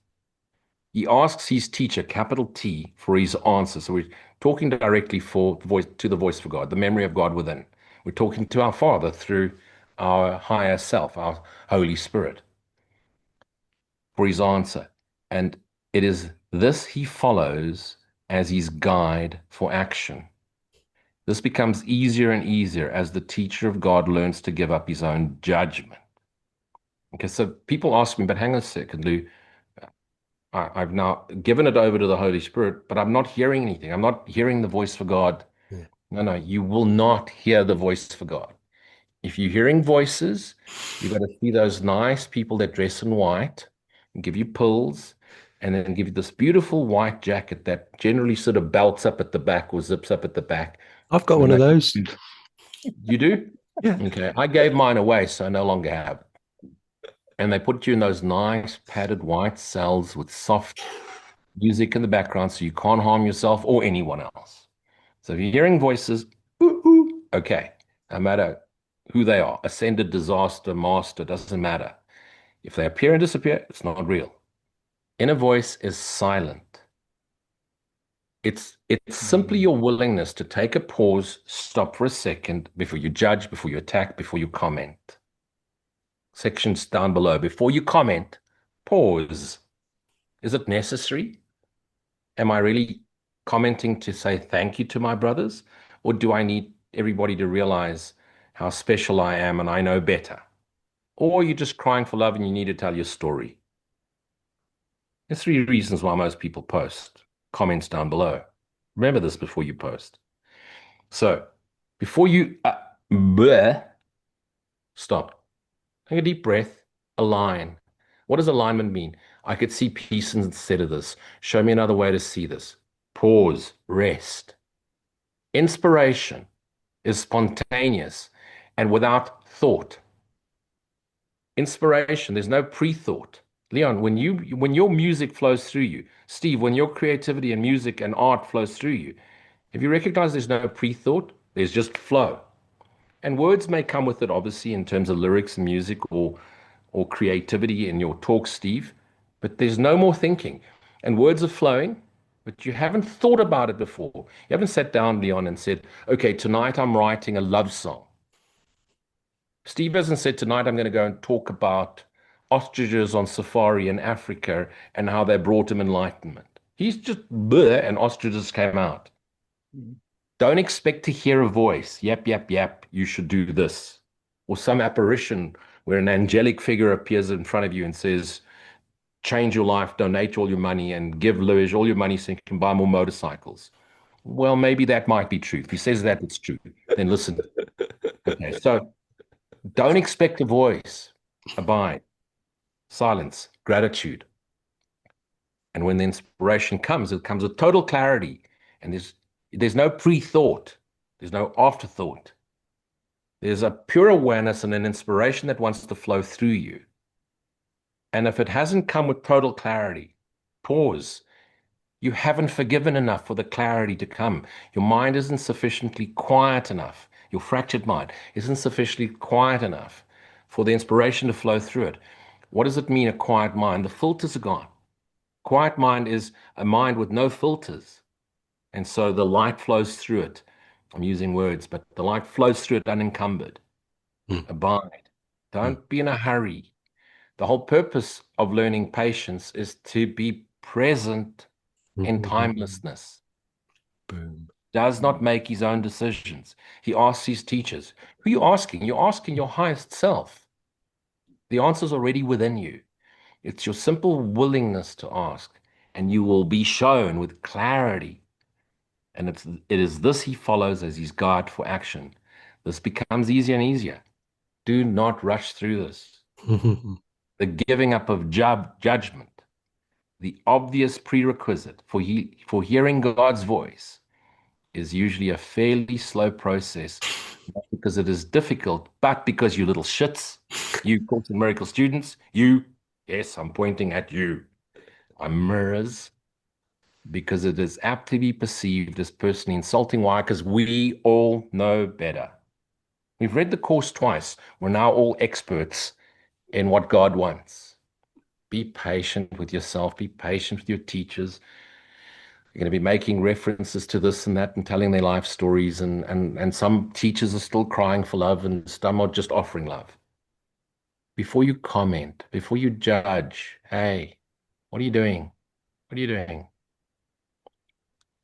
[SPEAKER 3] He asks his teacher, capital T, for his answer. So we're talking directly to the voice for God, the memory of God within. We're talking to our Father through our higher self, our Holy Spirit, for his answer. And it is this he follows as his guide for action. This becomes easier and easier as the teacher of God learns to give up his own judgment. Okay, so people ask me, but hang on a second, Lou. I've now given it over to the Holy Spirit, but I'm not hearing anything. I'm not hearing the voice for God.
[SPEAKER 1] Yeah.
[SPEAKER 3] No, you will not hear the voice for God. If you're hearing voices, you've got to see those nice people that dress in white and give you pills and then give you this beautiful white jacket that generally sort of belts up at the back or zips up at the back.
[SPEAKER 1] I've got
[SPEAKER 3] And
[SPEAKER 1] one of
[SPEAKER 3] they,
[SPEAKER 1] those.
[SPEAKER 3] you do?
[SPEAKER 1] Yeah.
[SPEAKER 3] Okay. I gave mine away, so I no longer have it. And they put you in those nice padded white cells with soft music in the background so you can't harm yourself or anyone else. So if you're hearing voices, ooh, ooh, okay, no matter who they are, ascended, disaster, master, doesn't matter. If they appear and disappear, it's not real. Inner voice is silent. It's simply your willingness to take a pause, stop for a second before you judge, before you attack, before you comment. Sections down below. Before you comment, pause. Is it necessary? Am I really commenting to say thank you to my brothers? Or do I need everybody to realize how special I am and I know better? Or you're just crying for love and you need to tell your story? There's 3 reasons why most people post. Comments down below. Remember this before you post. So, before you bleh, stop. Take a deep breath. Align. What does alignment mean? I could see peace instead of this. Show me another way to see this. Pause. Rest. Inspiration is spontaneous and without thought. Inspiration, there's no pre-thought. Leon, when your music flows through you, Steve, when your creativity and music and art flows through you, if you recognize there's no pre-thought, there's just flow. And words may come with it, obviously, in terms of lyrics and music or creativity in your talk, Steve, but there's no more thinking. And words are flowing, but you haven't thought about it before. You haven't sat down, Leon, and said, okay, tonight I'm writing a love song. Steve hasn't said, tonight I'm going to go and talk about ostriches on safari in Africa and how they brought him enlightenment. He's just bleh, and ostriches came out. Don't expect to hear a voice. Yap, yap, yap. You should do this. Or some apparition where an angelic figure appears in front of you and says, change your life, donate all your money, and give Louis all your money so you can buy more motorcycles. Well, maybe that might be true. If he says that, it's true. Then listen. Okay, so don't expect a voice. Abide. Silence. Gratitude. And when the inspiration comes, it comes with total clarity. And there's no pre-thought. There's no afterthought. There's a pure awareness and an inspiration that wants to flow through you. And if it hasn't come with total clarity, pause. You haven't forgiven enough for the clarity to come. Your mind isn't sufficiently quiet enough. Your fractured mind isn't sufficiently quiet enough for the inspiration to flow through it. What does it mean, a quiet mind? The filters are gone. Quiet mind is a mind with no filters. And so the light flows through it. I'm using words, but the light flows through it unencumbered. Abide. Don't be in a hurry. The whole purpose of learning patience is to be present in timelessness.
[SPEAKER 1] Boom.
[SPEAKER 3] Does not make his own decisions. He asks his teachers. Who are you asking? You're asking your highest self. The answer's already within you. It's your simple willingness to ask, and you will be shown with clarity. And it is this he follows as his guide for action. This becomes easier and easier. Do not rush through this. The giving up of judgment, the obvious prerequisite for hearing God's voice, is usually a fairly slow process, not because it is difficult, but because you little shits, you Course in Miracle students, yes, I'm pointing at you, are mirrors, because it is apt to be perceived as personally insulting. Why? Because we all know better. We've read the course twice. We're now all experts in what God wants. Be patient with yourself. Be patient with your teachers. You're going to be making references to this and that and telling their life stories. And some teachers are still crying for love and some are just offering love. Before you comment, before you judge, hey, what are you doing? What are you doing?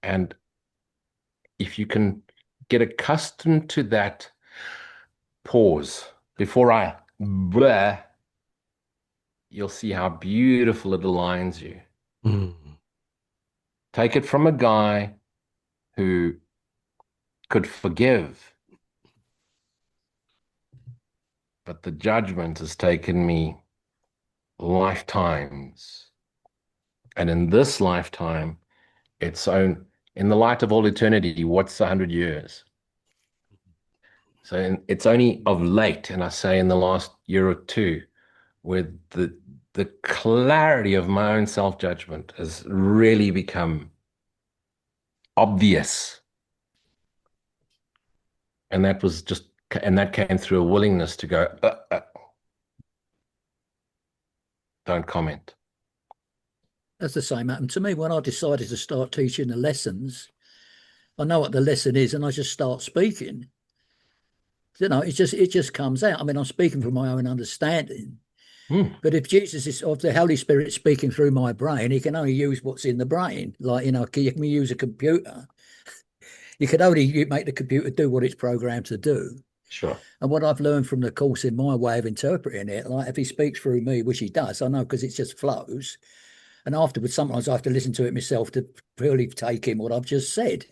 [SPEAKER 3] And if you can get accustomed to that pause before I blah, you'll see how beautiful it aligns you. Take it from a guy who could forgive, but the judgment has taken me lifetimes. And in this lifetime, in the light of all eternity, what's 100 years? So it's only of late, and I say in the last year or two, where the clarity of my own self-judgment has really become obvious. And that came through a willingness to go, don't comment.
[SPEAKER 2] That's the same happened to me when I decided to start teaching the lessons. I know what the lesson is, and I just start speaking. It just comes out. I mean, I'm speaking from my own understanding. But if Jesus is, of the Holy Spirit speaking through my brain, he can only use what's in the brain. Like, you can use a computer. You can only make the computer do what it's programmed to do.
[SPEAKER 3] Sure.
[SPEAKER 2] And what I've learned from the course in my way of interpreting it, like if he speaks through me, which he does, I know because it just flows. And afterwards, sometimes I have to listen to it myself to really take in what I've just said.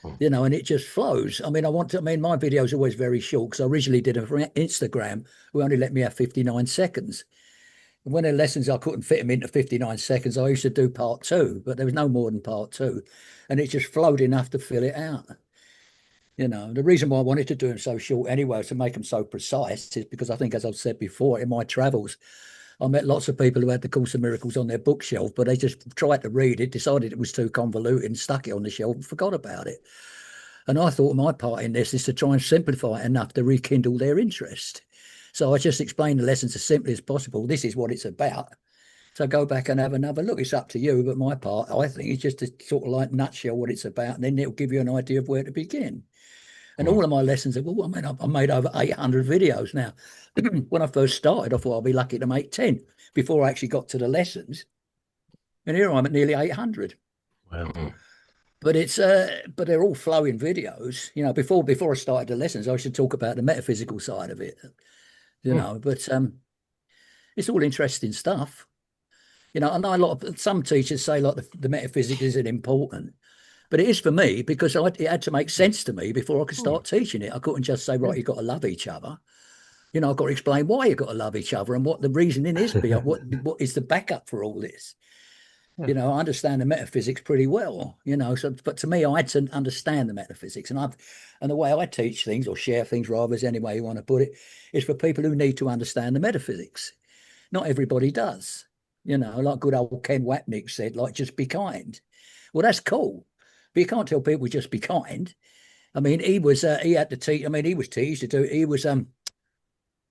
[SPEAKER 2] And it just flows. I mean, my video is always very short because I originally did it for Instagram, who only let me have 59 seconds. And when the lessons, I couldn't fit them into 59 seconds, I used to do part 2, but there was no more than part 2. And it just flowed enough to fill it out. The reason why I wanted to do them so short anyway, to make them so precise, is because I think, as I've said before, in my travels, I met lots of people who had the Course in Miracles on their bookshelf, but they just tried to read it, decided it was too convoluted, and stuck it on the shelf and forgot about it. And I thought my part in this is to try and simplify it enough to rekindle their interest. So I just explained the lessons as simply as possible. This is what it's about. So go back and have another look. It's up to you, but my part, I think, is just to sort of like nutshell what it's about, and then it'll give you an idea of where to begin. And all of my lessons are, well, I mean, I've made over 800 videos now. When I first started, I thought I'll be lucky to make 10 before I actually got to the lessons. And here I'm at nearly 800.
[SPEAKER 1] Wow.
[SPEAKER 2] But but they're all flowing videos. Before I started the lessons, I should talk about the metaphysical side of it. But it's all interesting stuff. I know some teachers say like the metaphysics isn't important. But it is for me, because it had to make sense to me before I could start teaching it. I couldn't just say, right, you've got to love each other. I've got to explain why you've got to love each other and what the reasoning is, what is the backup for all this. You know, I understand the metaphysics pretty well, you know. So, but to me, I had to understand the metaphysics, and the way I teach things or share things, rather, as any way you want to put it, is for people who need to understand the metaphysics. Not everybody does, you know. Like good old Ken Wapnick said, like just be kind. Well, that's cool, but you can't tell people just be kind. I mean, he had to teach. I mean, he was teased to do. He was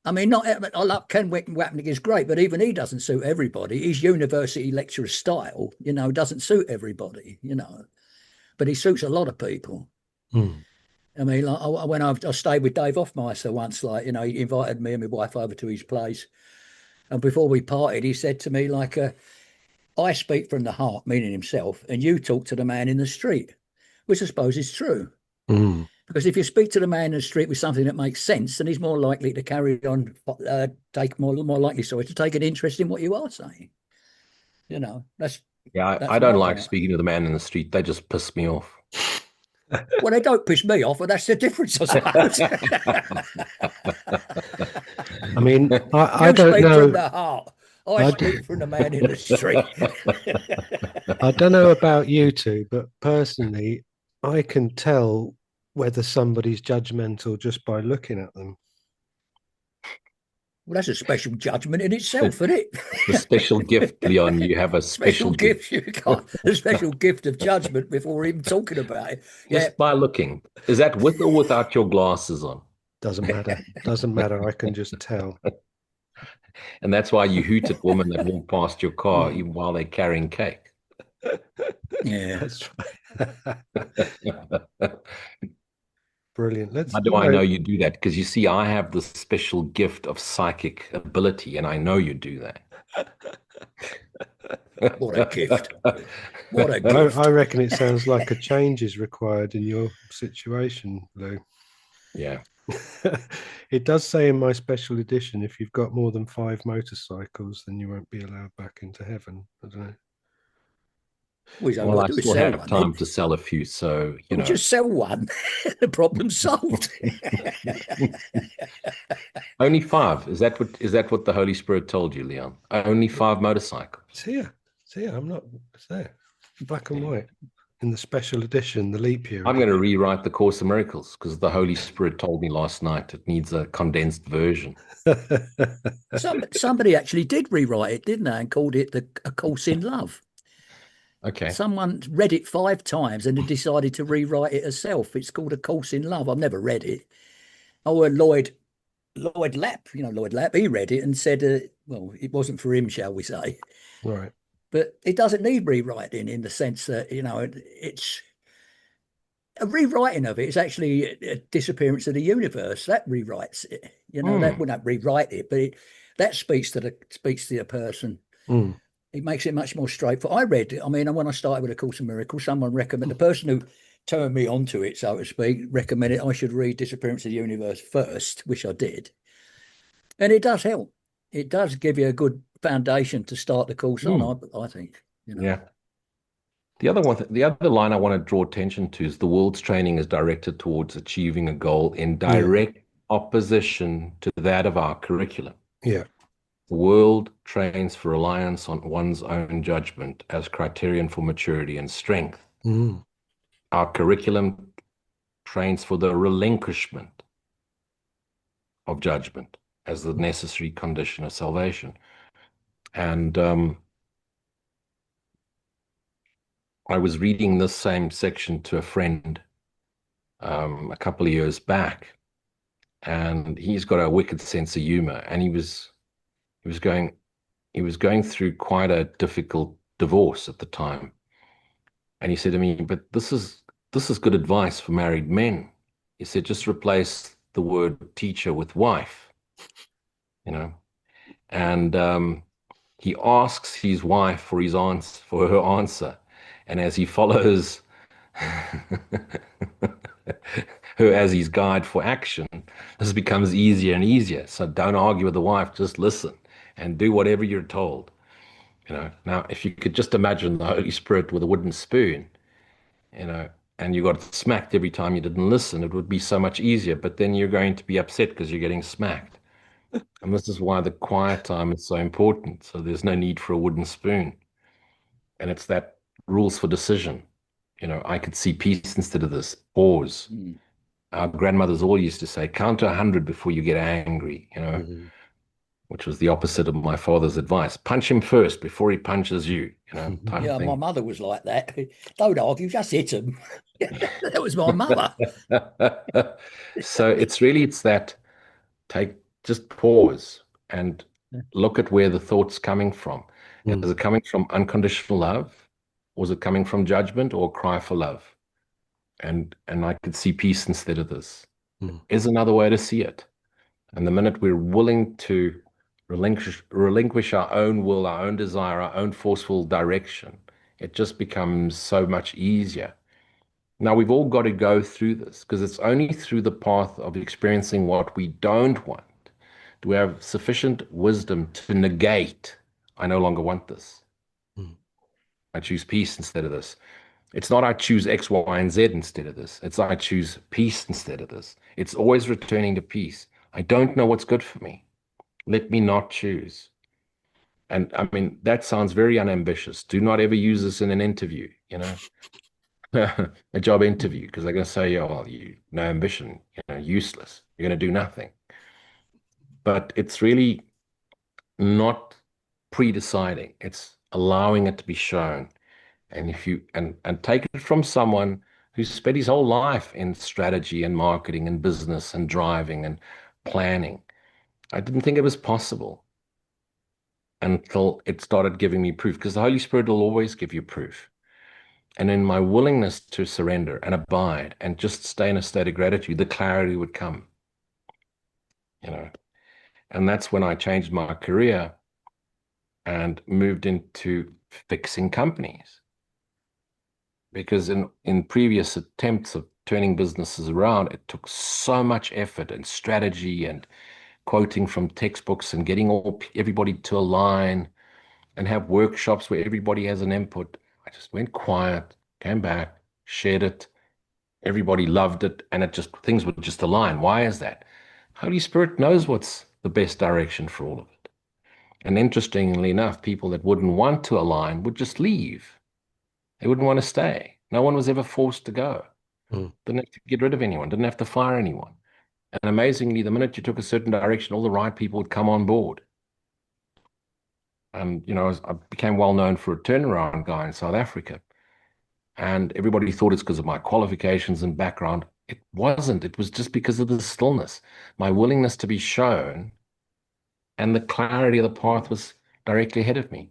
[SPEAKER 2] I mean, not. I love Ken Wapnick is great, but even he doesn't suit everybody. His university lecturer style, you know, doesn't suit everybody, you know, but he suits a lot of people.
[SPEAKER 1] Mm.
[SPEAKER 2] I mean, like, when I stayed with Dave Hoffmeister once, like, you know, he invited me and my wife over to his place, and before we parted, he said to me, like, "I speak from the heart," meaning himself, "and you talk to the man in the street," which I suppose is true.
[SPEAKER 1] Mm.
[SPEAKER 2] Because if you speak to the man in the street with something that makes sense, then he's more likely to carry on, take more likely, sorry, to take an interest in what you are saying. You know,
[SPEAKER 3] Yeah, I
[SPEAKER 2] that's
[SPEAKER 3] don't
[SPEAKER 2] my
[SPEAKER 3] like
[SPEAKER 2] part.
[SPEAKER 3] speaking to the man in the street. They just piss me off.
[SPEAKER 2] Well, they don't piss me off, but that's the difference, I suppose.
[SPEAKER 1] I mean, I
[SPEAKER 2] You
[SPEAKER 1] don't
[SPEAKER 2] speak from
[SPEAKER 1] know.
[SPEAKER 2] the heart. I
[SPEAKER 1] I, d-
[SPEAKER 2] speak from the man in the street.
[SPEAKER 1] I don't know about you two, but personally, I can tell whether somebody's judgmental just by looking at them.
[SPEAKER 2] Well, that's a special judgment in itself,
[SPEAKER 3] The,
[SPEAKER 2] isn't
[SPEAKER 3] the special gift,
[SPEAKER 2] it?
[SPEAKER 3] Leon. You have a
[SPEAKER 2] Special
[SPEAKER 3] special gift
[SPEAKER 2] gift you got, a special gift of judgment before even talking about it. Yeah,
[SPEAKER 3] just by looking. Is that with or without your glasses on?
[SPEAKER 1] Doesn't matter. Doesn't matter. I can just tell.
[SPEAKER 3] And that's why you hoot at women that walk past your car
[SPEAKER 2] mm,
[SPEAKER 3] even while they're carrying cake.
[SPEAKER 2] yeah.
[SPEAKER 1] That's right. Brilliant.
[SPEAKER 3] How
[SPEAKER 1] Let's,
[SPEAKER 3] do I know you do that? Because you see, I have this special gift of psychic ability, and I know you do that.
[SPEAKER 2] What a gift! What a
[SPEAKER 1] I
[SPEAKER 2] gift!
[SPEAKER 1] reckon it sounds like a change is required in your situation, Lou.
[SPEAKER 3] Yeah.
[SPEAKER 1] It does say in my special edition, if you've got more than 5 motorcycles, then you won't be allowed back into heaven. I don't know.
[SPEAKER 2] All he's only
[SPEAKER 3] Well,
[SPEAKER 2] got
[SPEAKER 3] I
[SPEAKER 2] to do is
[SPEAKER 3] still
[SPEAKER 2] sell
[SPEAKER 3] have
[SPEAKER 2] one, then.
[SPEAKER 3] time to sell a few, so
[SPEAKER 2] Well, just sell one. The problem's solved.
[SPEAKER 3] only five. Is that what the Holy Spirit told you, Leon? Only 5 motorcycles.
[SPEAKER 1] It's here. I'm not. It's there, black and
[SPEAKER 3] Yeah.
[SPEAKER 1] white, in the special edition, the leap year
[SPEAKER 3] I'm going to
[SPEAKER 1] edition.
[SPEAKER 3] rewrite the Course of Miracles because the Holy Spirit told me last night it needs a condensed version.
[SPEAKER 2] Somebody actually did rewrite it, didn't they, and called it A Course in Love.
[SPEAKER 3] Okay.
[SPEAKER 2] Someone read it 5 times and then decided to rewrite it herself. It's called A Course in Love. I've never read it. Oh, Lloyd Lapp, you know, Lloyd Lapp, he read it and said, well, it wasn't for him, shall we say.
[SPEAKER 1] Right.
[SPEAKER 2] But it doesn't need rewriting in the sense that, you know, it's a rewriting of it is actually a disappearance of the universe. That rewrites it. You know, that
[SPEAKER 3] Hmm.
[SPEAKER 2] would not rewrite it, but that speaks to the person.
[SPEAKER 1] Mm.
[SPEAKER 2] It makes it much more straightforward. I read, I mean, when I started with A Course in Miracles, someone recommended, the person who turned me onto it, so to speak, recommended I should read Disappearance of the Universe first, which I did. And it does help. It does give you a good foundation to start the course on,
[SPEAKER 3] Hmm.
[SPEAKER 2] I think, you know.
[SPEAKER 3] Yeah. The other line I want to draw attention to is the world's training is directed towards achieving a goal in
[SPEAKER 1] Yeah.
[SPEAKER 3] direct opposition to that of our curriculum.
[SPEAKER 1] Yeah.
[SPEAKER 3] The world trains for reliance on one's own judgment as criterion for maturity and strength.
[SPEAKER 1] Mm.
[SPEAKER 3] Our curriculum trains for the relinquishment of judgment as the necessary condition of salvation. And I was reading this same section to a friend a couple of years back, and he's got a wicked sense of humor, and he was going through quite a difficult divorce at the time. And he said to me, but this is good advice for married men. He said, just replace the word teacher with wife, you know. And he asks his wife for her answer. And as he follows her as his guide for action, this becomes easier and easier. So don't argue with the wife, just listen and do whatever you're told. Now, if you could just imagine the Holy Spirit with a wooden spoon, you know, and you got smacked every time you didn't listen, it would be so much easier. But then you're going to be upset because you're getting smacked. And this is why the quiet time is so important. So there's no need for a wooden spoon. And it's that rules for decision. I could see peace instead of this. Pause.
[SPEAKER 2] Mm.
[SPEAKER 3] Our grandmothers all used to say, count to 100 before you get angry,
[SPEAKER 1] Mm.
[SPEAKER 3] which was the opposite of my father's advice. Punch him first before he punches you, type of
[SPEAKER 2] Yeah, my
[SPEAKER 3] thing.
[SPEAKER 2] mother was like that. Don't argue, just hit him. That was my mother.
[SPEAKER 3] So it's that take just pause and look at where the thought's coming from. Is
[SPEAKER 1] Mm.
[SPEAKER 3] it coming from unconditional love? Or is it coming from judgment or a cry for love? And I could see peace instead of this.
[SPEAKER 1] Mm.
[SPEAKER 3] Is another way to see it. And the minute we're willing to relinquish our own will, our own desire, our own forceful direction, it just becomes so much easier. Now, we've all got to go through this because it's only through the path of experiencing what we don't want do we have sufficient wisdom to negate, I no longer want this.
[SPEAKER 1] Mm.
[SPEAKER 3] I choose peace instead of this. It's not I choose X, Y, and Z instead of this. It's I choose peace instead of this. It's always returning to peace. I don't know what's good for me. Let me not choose. And I mean, that sounds very unambitious. Do not ever use this in an interview, a job interview, because they're going to say, oh, well, no ambition, useless. You're going to do nothing. But it's really not pre-deciding. It's allowing it to be shown. And if you and take it from someone who's spent his whole life in strategy and marketing and business and driving and planning, I didn't think it was possible until it started giving me proof, because the Holy Spirit will always give you proof. And in my willingness to surrender and abide and just stay in a state of gratitude, the clarity would come, And that's when I changed my career and moved into fixing companies. Because in previous attempts of turning businesses around, it took so much effort and strategy and quoting from textbooks and getting everybody to align and have workshops where everybody has an input. I just went quiet, came back, shared it. Everybody loved it, and things would just align. Why is that? Holy Spirit knows what's the best direction for all of it. And interestingly enough, people that wouldn't want to align would just leave. They wouldn't want to stay. No one was ever forced to go.
[SPEAKER 1] Mm.
[SPEAKER 3] Didn't have to get rid of anyone, didn't have to fire anyone. And amazingly, the minute you took a certain direction, all the right people would come on board. And, I became well known for a turnaround guy in South Africa. And everybody thought it's because of my qualifications and background. It wasn't. It was just because of the stillness, my willingness to be shown, and the clarity of the path was directly ahead of me.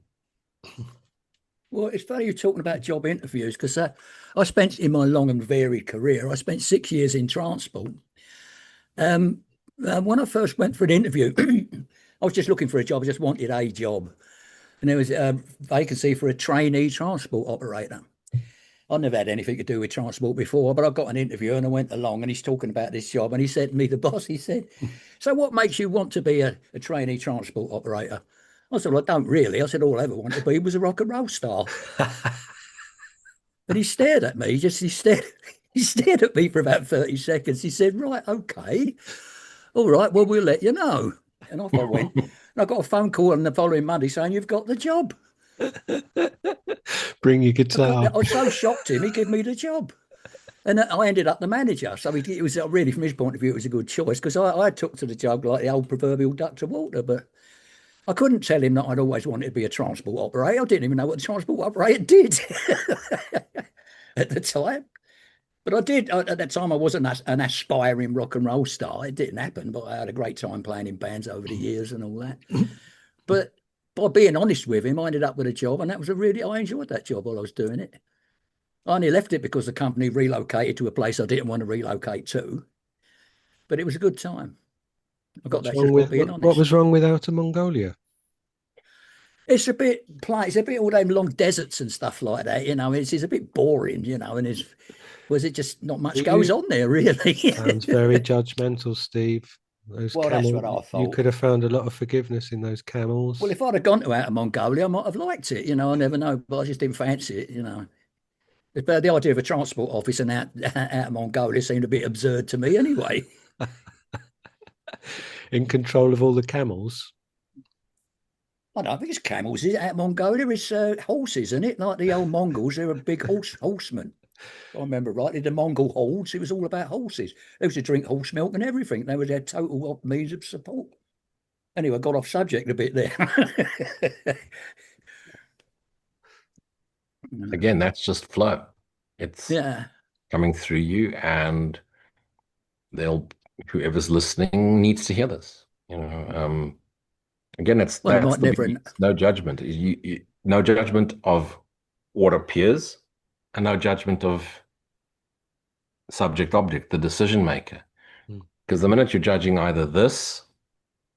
[SPEAKER 2] Well, it's funny you're talking about job interviews because I spent in my long and varied career, I spent 6 years in transport. When I first went for an interview, I was just looking for a job. I just wanted a job. And there was a vacancy for a trainee transport operator. I never had anything to do with transport before, but I got an interview and I went along and he's talking about this job. And he said to me, the boss, he said, so what makes you want to be a trainee transport operator? I said, well, I don't really. I said, all I ever wanted to be was a rock and roll star. And he stared at me, he stared at me for about 30 seconds. He said, right, okay. All right, well, we'll let you know. And off I went. And I got a phone call on the following Monday saying, you've got the job.
[SPEAKER 1] Bring your guitar.
[SPEAKER 2] I was so shocked him, he gave me the job. And I ended up the manager. So it was really, from his point of view, it was a good choice because I took to the job like the old proverbial duck to water. But I couldn't tell him that I'd always wanted to be a transport operator. I didn't even know what a transport operator did at the time. But I did. At that time, I wasn't an aspiring rock and roll star. It didn't happen, but I had a great time playing in bands over the years and all that. But by being honest with him, I ended up with a job, and I enjoyed that job while I was doing it. I only left it because the company relocated to a place I didn't want to relocate to. But it was a good time. I got
[SPEAKER 1] What's
[SPEAKER 2] that
[SPEAKER 1] wrong
[SPEAKER 2] just by
[SPEAKER 1] with
[SPEAKER 2] being
[SPEAKER 1] what
[SPEAKER 2] honest.
[SPEAKER 1] was wrong with Outer Mongolia?
[SPEAKER 2] It's a bit it's a bit all them long deserts and stuff like that, it's a bit boring, and it just not much goes on there really.
[SPEAKER 1] Sounds very judgmental, Steve. Those
[SPEAKER 2] Well, that's
[SPEAKER 1] camels,
[SPEAKER 2] what I
[SPEAKER 1] you
[SPEAKER 2] thought.
[SPEAKER 1] could have found a lot of forgiveness in those camels.
[SPEAKER 2] Well, if I'd have gone to Outer Mongolia, I might have liked it, I never know, but I just didn't fancy it. But the idea of a transport office and out of Mongolia seemed a bit absurd to me anyway.
[SPEAKER 1] In control of all the camels.
[SPEAKER 2] I don't think it's camels, is it? Out Mongolia, it's horses, isn't it? Like the old Mongols, they're a big horsemen. If I remember rightly, the Mongol hordes, it was all about horses. They used to drink horse milk and everything. They were their total means of support. Anyway, I got off subject a bit there.
[SPEAKER 3] Again, that's just flow. It's
[SPEAKER 2] Yeah.
[SPEAKER 3] coming through you, and whoever's listening needs to hear this. Again,
[SPEAKER 2] Well, they
[SPEAKER 3] that's
[SPEAKER 2] might
[SPEAKER 3] the
[SPEAKER 2] never.
[SPEAKER 3] beauty. No judgment. No judgment of what appears, and no judgment of subject object, the decision maker. Because the minute you're judging either this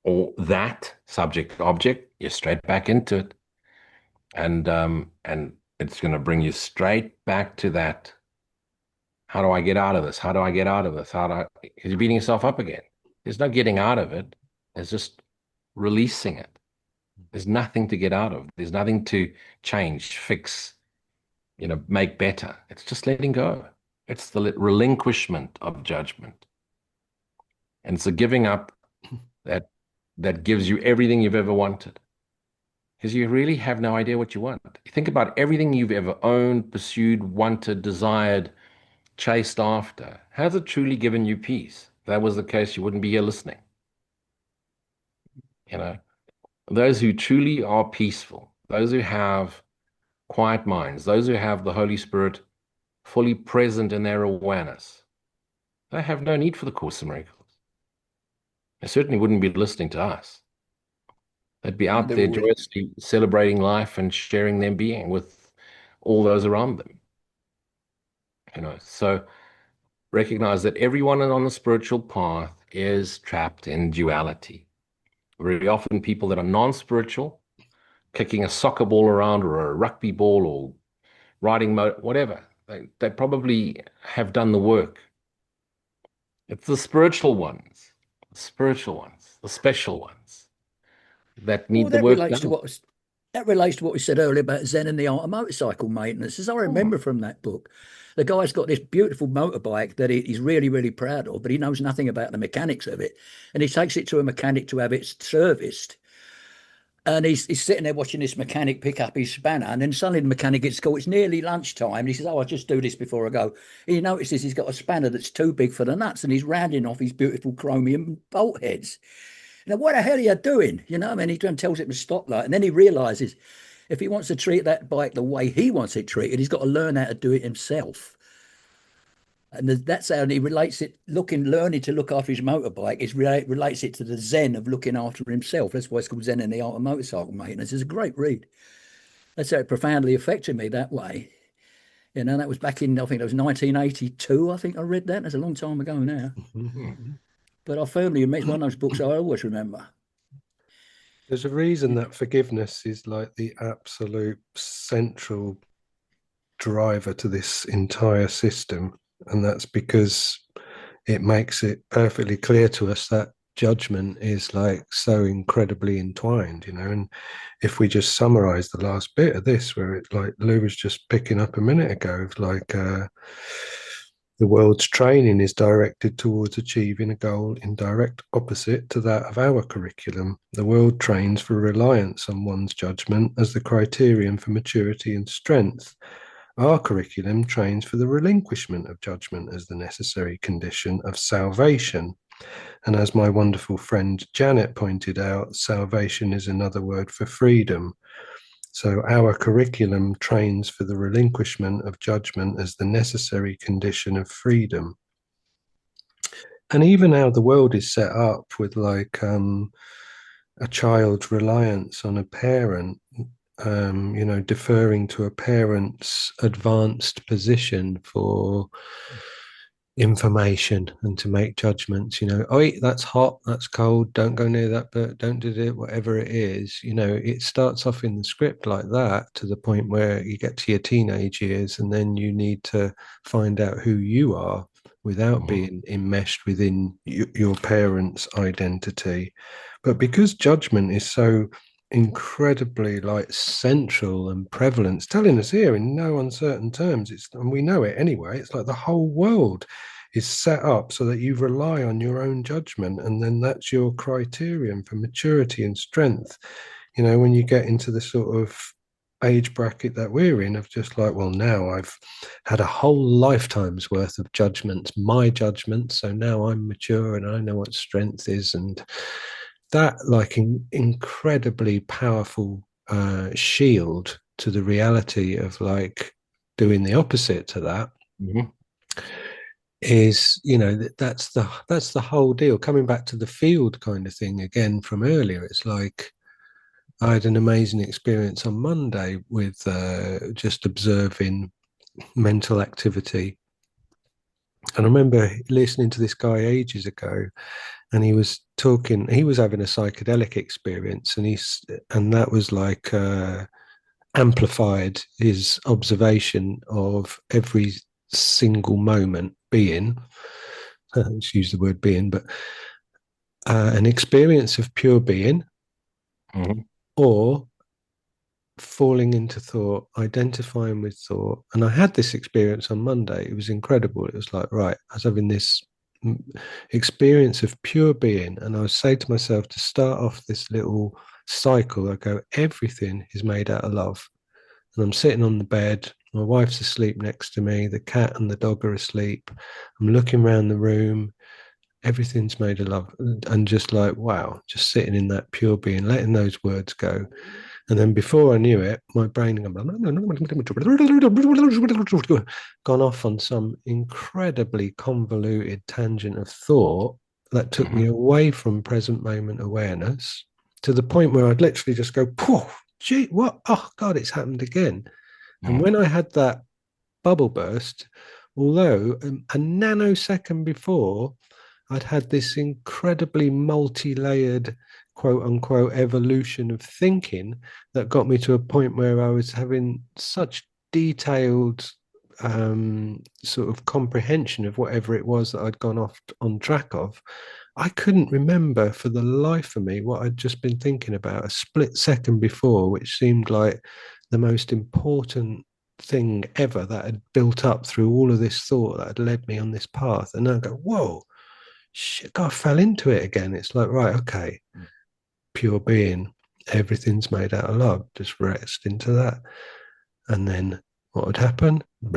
[SPEAKER 3] or that subject object, you're straight back into it, and it's going to bring you straight back to that. How do I get out of this? How do I get out of this? Because you're beating yourself up again. There's no getting out of it. There's just releasing it. There's nothing to get out of. There's nothing to change, fix, make better. It's just letting go. It's the relinquishment of judgment. And it's a giving up that gives you everything you've ever wanted. Because you really have no idea what you want. Think about everything you've ever owned, pursued, wanted, desired, chased after. Has it truly given you peace? If that was the case, you wouldn't be here listening. Those who truly are peaceful, those who have quiet minds, those who have the Holy Spirit fully present in their awareness, they have no need for the Course in Miracles. They certainly wouldn't be listening to us. They'd be out there joyously celebrating life and sharing their being with all those around them. So recognize that everyone on the spiritual path is trapped in duality. Very often people that are non-spiritual, kicking a soccer ball around or a rugby ball or riding whatever, they probably have done the work. It's the spiritual ones, the special ones that need the work done.
[SPEAKER 2] That relates to what we said earlier about Zen and the art of motorcycle maintenance. As I remember from that book, the guy's got this beautiful motorbike that he's really, really proud of, but he knows nothing about the mechanics of it. And he takes it to a mechanic to have it serviced. And he's sitting there watching this mechanic pick up his spanner. And then suddenly the mechanic gets called. It's nearly lunchtime. And he says, I'll just do this before I go. And he notices he's got a spanner that's too big for the nuts. And he's rounding off his beautiful chromium bolt heads. Now, what the hell are you doing? He tells him to stop that. And then he realizes if he wants to treat that bike the way he wants it treated, he's got to learn how to do it himself. And that's how he relates it, learning to look after his motorbike, relates it to the Zen of looking after himself. That's why it's called Zen and the Art of Motorcycle Maintenance. It's a great read. That's how it profoundly affected me that way. That was back in, I think it was 1982, I think I read that. That's a long time ago now. But I firmly admit it's one of those books I always remember.
[SPEAKER 1] There's a reason that forgiveness is like the absolute central driver to this entire system. And that's because it makes it perfectly clear to us that judgment is like so incredibly entwined, and if we just summarize the last bit of this, where it, like Lou was just picking up a minute ago, like the world's training is directed towards achieving a goal in direct opposite to that of our curriculum. The world trains for reliance on one's judgment as the criterion for maturity and strength. Our curriculum trains for the relinquishment of judgment as the necessary condition of salvation. And as my wonderful friend Janet pointed out, salvation is another word for freedom. So our curriculum trains for the relinquishment of judgment as the necessary condition of freedom. And even how the world is set up with like a child's reliance on a parent, deferring to a parent's advanced position for information and to make judgments, oh, that's hot, that's cold, don't go near that, but don't do it, whatever it is. It starts off in the script like that to the point where you get to your teenage years, and then you need to find out who you are without being enmeshed within your parents' identity. But because judgment is so incredibly like central and prevalent, it's telling us here in no uncertain terms, and we know it anyway, it's like the whole world is set up so that you rely on your own judgment, and then that's your criterion for maturity and strength. when you get into the sort of age bracket that we're in, of just like, well, now I've had a whole lifetime's worth of judgments, my judgments. So now I'm mature and I know what strength is. And that, like, incredibly powerful shield to the reality of like doing the opposite to that.
[SPEAKER 3] Mm-hmm.
[SPEAKER 1] Is that's the whole deal. Coming back to the field kind of thing again from earlier, it's like I had an amazing experience on Monday with just observing mental activity. And I remember listening to this guy ages ago, and he was talking. He was having a psychedelic experience, and that was like amplified his observation of every single moment being. Let's use the word being, but an experience of pure being,
[SPEAKER 3] Mm-hmm.
[SPEAKER 1] or falling into thought, identifying with thought. And I had this experience on Monday. It was incredible. It was like, right, I was having this experience of pure being. And I would say to myself, to start off this little cycle, I go, everything is made out of love. And I'm sitting on the bed. My wife's asleep next to me. The cat and the dog are asleep. I'm looking around the room. Everything's made of love. And just like, wow, just sitting in that pure being, letting those words go. And then before I knew it, my brain had gone off on some incredibly convoluted tangent of thought that took me
[SPEAKER 3] Mm-hmm.
[SPEAKER 1] away from present moment awareness to the point where I'd literally just go, gee, what? Oh, God, it's happened again. And when I had that bubble burst, although a nanosecond before, I'd had this incredibly multi-layered quote unquote evolution of thinking that got me to a point where I was having such detailed sort of comprehension of whatever it was that I'd gone off on track of. I couldn't remember for the life of me what I'd just been thinking about a split second before, which seemed like the most important thing ever that had built up through all of this thought that had led me on this path. And I go, whoa, shit, God, I fell into it again. It's like, right, okay, pure being, everything's made out of love. Just rest into that. And then what would happen? And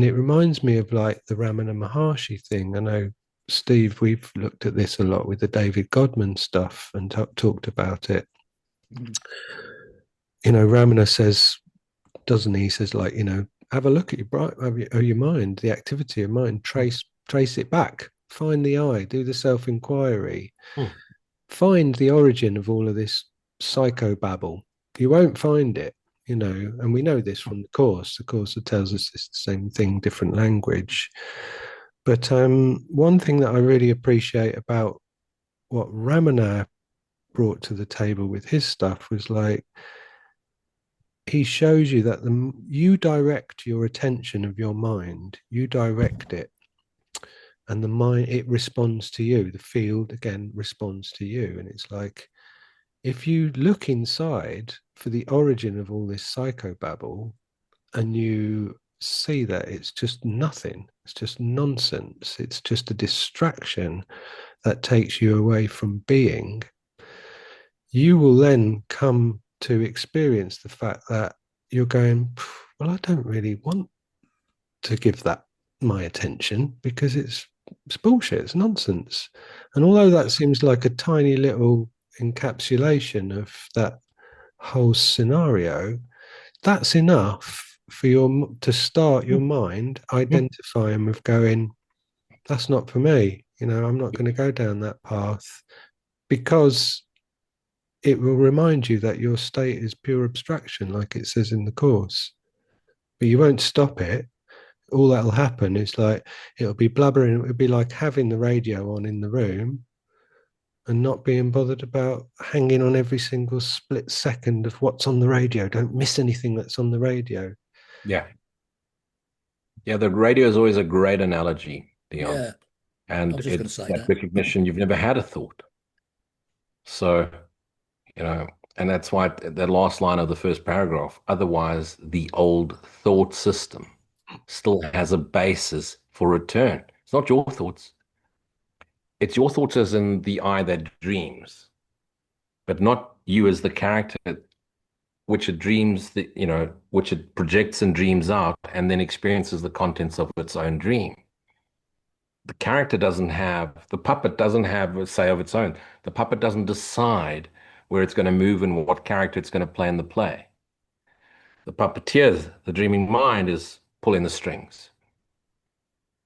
[SPEAKER 1] it reminds me of like the Ramana Maharshi thing. I know, Steve, we've looked at this a lot with the David Godman stuff and talked about it. Ramana says, doesn't he? He says, like, have a look at your mind, the activity of mind, trace it back, find the I, do the self-inquiry, find the origin of all of this psychobabble. You won't find it, and we know this from the course. The course that tells us it's the same thing, different language. But one thing that I really appreciate about what Ramana brought to the table with his stuff was like, he shows you that you direct your attention of your mind, you direct it, and the mind, it responds to you. The field again responds to you. And it's like, if you look inside for the origin of all this psychobabble and you see that it's just nothing, it's just nonsense, it's just a distraction that takes you away from being, you will then come to experience the fact that you're going, well, I don't really want to give that my attention because it's bullshit, it's nonsense. And although that seems like a tiny little encapsulation of that whole scenario, that's enough for to start your mind identifying with going, that's not for me. I'm not going to go down that path, because it will remind you that your state is pure abstraction, like it says in the course. But you won't stop it. All that'll happen is like, it'll be blubbering. It'll be like having the radio on in the room and not being bothered about hanging on every single split second of what's on the radio. Don't miss anything that's on the radio.
[SPEAKER 3] Yeah. Yeah, the radio is always a great analogy, Leon.
[SPEAKER 2] Yeah, I
[SPEAKER 3] And
[SPEAKER 2] was just going to
[SPEAKER 3] it's
[SPEAKER 2] say
[SPEAKER 3] that
[SPEAKER 2] that.
[SPEAKER 3] recognition you've never had a thought. So, and that's why that last line of the first paragraph, otherwise the old thought system still has a basis for return. It's not your thoughts. It's your thoughts as in the I that dreams. but not you as the character, which it dreams, which it projects and dreams out, and then experiences the contents of its own dream. The puppet doesn't have a say of its own. The puppet doesn't decide where it's going to move and what character it's going to play in the play. The puppeteer, the dreaming mind, is pulling the strings.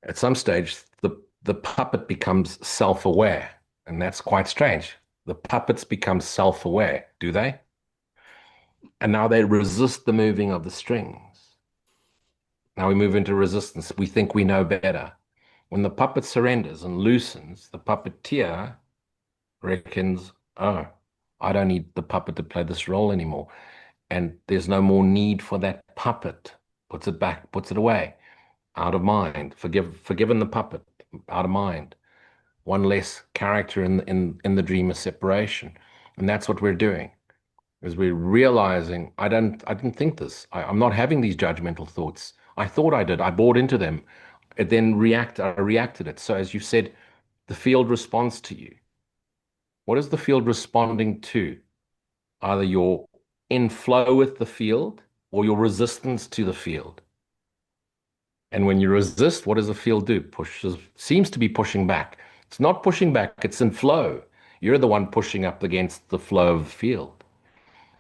[SPEAKER 3] At some stage, the puppet becomes self-aware, and that's quite strange. The puppets become self-aware, do they? And now they resist the moving of the strings. Now we move into resistance. We think we know better. When the puppet surrenders and loosens, the puppeteer reckons, oh, I don't need the puppet to play this role anymore. And there's no more need for that puppet. Puts it back, puts it away, out of mind. Forgiven the puppet, out of mind. One less character in the dream of separation. And that's what we're doing. Is we're realizing I didn't think this. I'm not having these judgmental thoughts. I thought I did. I bought into them. I reacted it. So as you said, the field responds to you. What is the field responding to? Either your in flow with the field or your resistance to the field. And when you resist, what does the field do? Seems to be pushing back. It's not pushing back, it's in flow. You're the one pushing up against the flow of the field.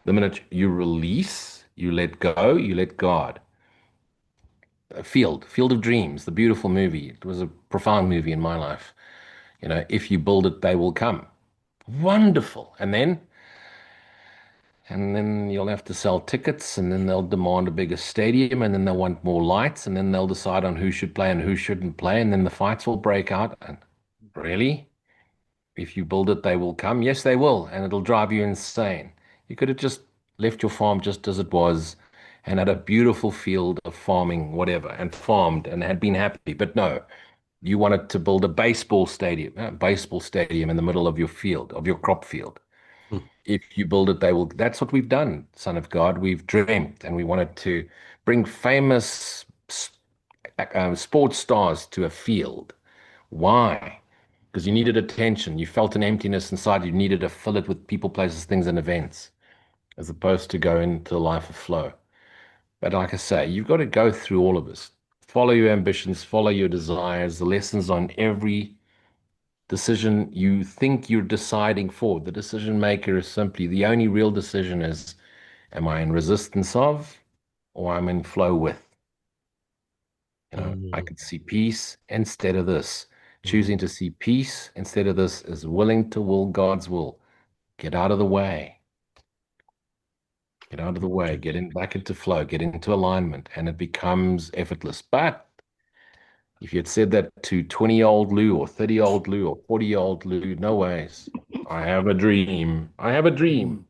[SPEAKER 3] The minute you release, you let go, you let God. Field of Dreams, the beautiful movie. It was a profound movie in my life. If you build it, they will come. Wonderful. And then you'll have to sell tickets, and then they'll demand a bigger stadium, and then they'll want more lights, and then they'll decide on who should play and who shouldn't play, and then the fights will break out. And really? If you build it, they will come. Yes, they will, and it'll drive you insane. You could have just left your farm just as it was and had a beautiful field of farming, whatever, and farmed and had been happy. But no, you wanted to build a baseball stadium in the middle of your field, of your crop field.
[SPEAKER 1] Mm.
[SPEAKER 3] If you build it, they will. That's what we've done, Son of God. We've dreamt and we wanted to bring famous sports stars to a field. Why? Because you needed attention. You felt an emptiness inside. You needed to fill it with people, places, things, and events, as opposed to go into a life of flow. But like I say, you've got to go through all of this. Follow your ambitions, follow your desires, the lessons on every decision you think you're deciding for. The decision maker is simply the only real decision is, am I in resistance of, or I'm in flow with? I could see peace instead of this. Choosing to see peace instead of this is willing to will God's will. Get out of the way. Get out of the way. Get back into flow. Get into alignment, and it becomes effortless. But if you had said that to 20-year-old Lou or 30-year-old Lou or 40-year-old Lou, no ways. I have a dream. I have a dream.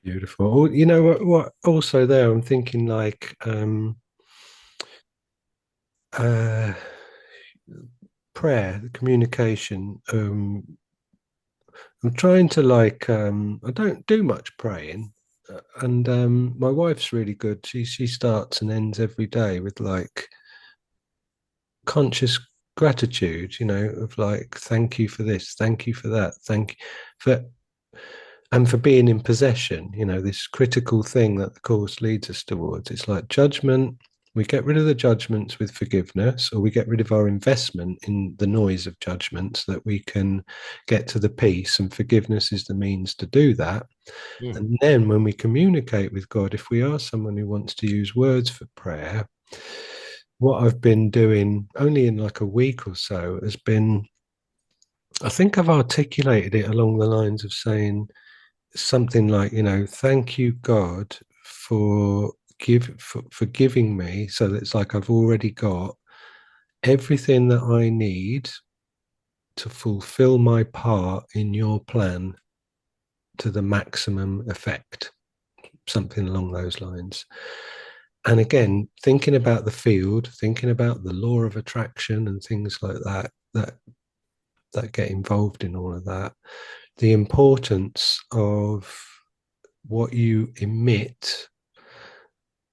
[SPEAKER 1] Beautiful. You know what also there, I'm thinking like prayer, the communication. I'm trying to I don't do much praying, and my wife's really good. She starts and ends every day with like conscious gratitude, of like thank you for this, thank you for that, thank you for and for being in possession, this critical thing that the course leads us towards. It's like judgment. We get rid of the judgments with forgiveness, or we get rid of our investment in the noise of judgments so that we can get to the peace, and forgiveness is the means to do that. And then when we communicate with God, if we are someone who wants to use words for prayer, what I've been doing only in like a week or so has been, I think I've articulated it along the lines of saying something like, thank you, God, for giving me, so that it's like I've already got everything that I need to fulfill my part in your plan to the maximum effect, something along those lines. And again, thinking about the field, thinking about the law of attraction and things like that get involved in all of that, the importance of what you emit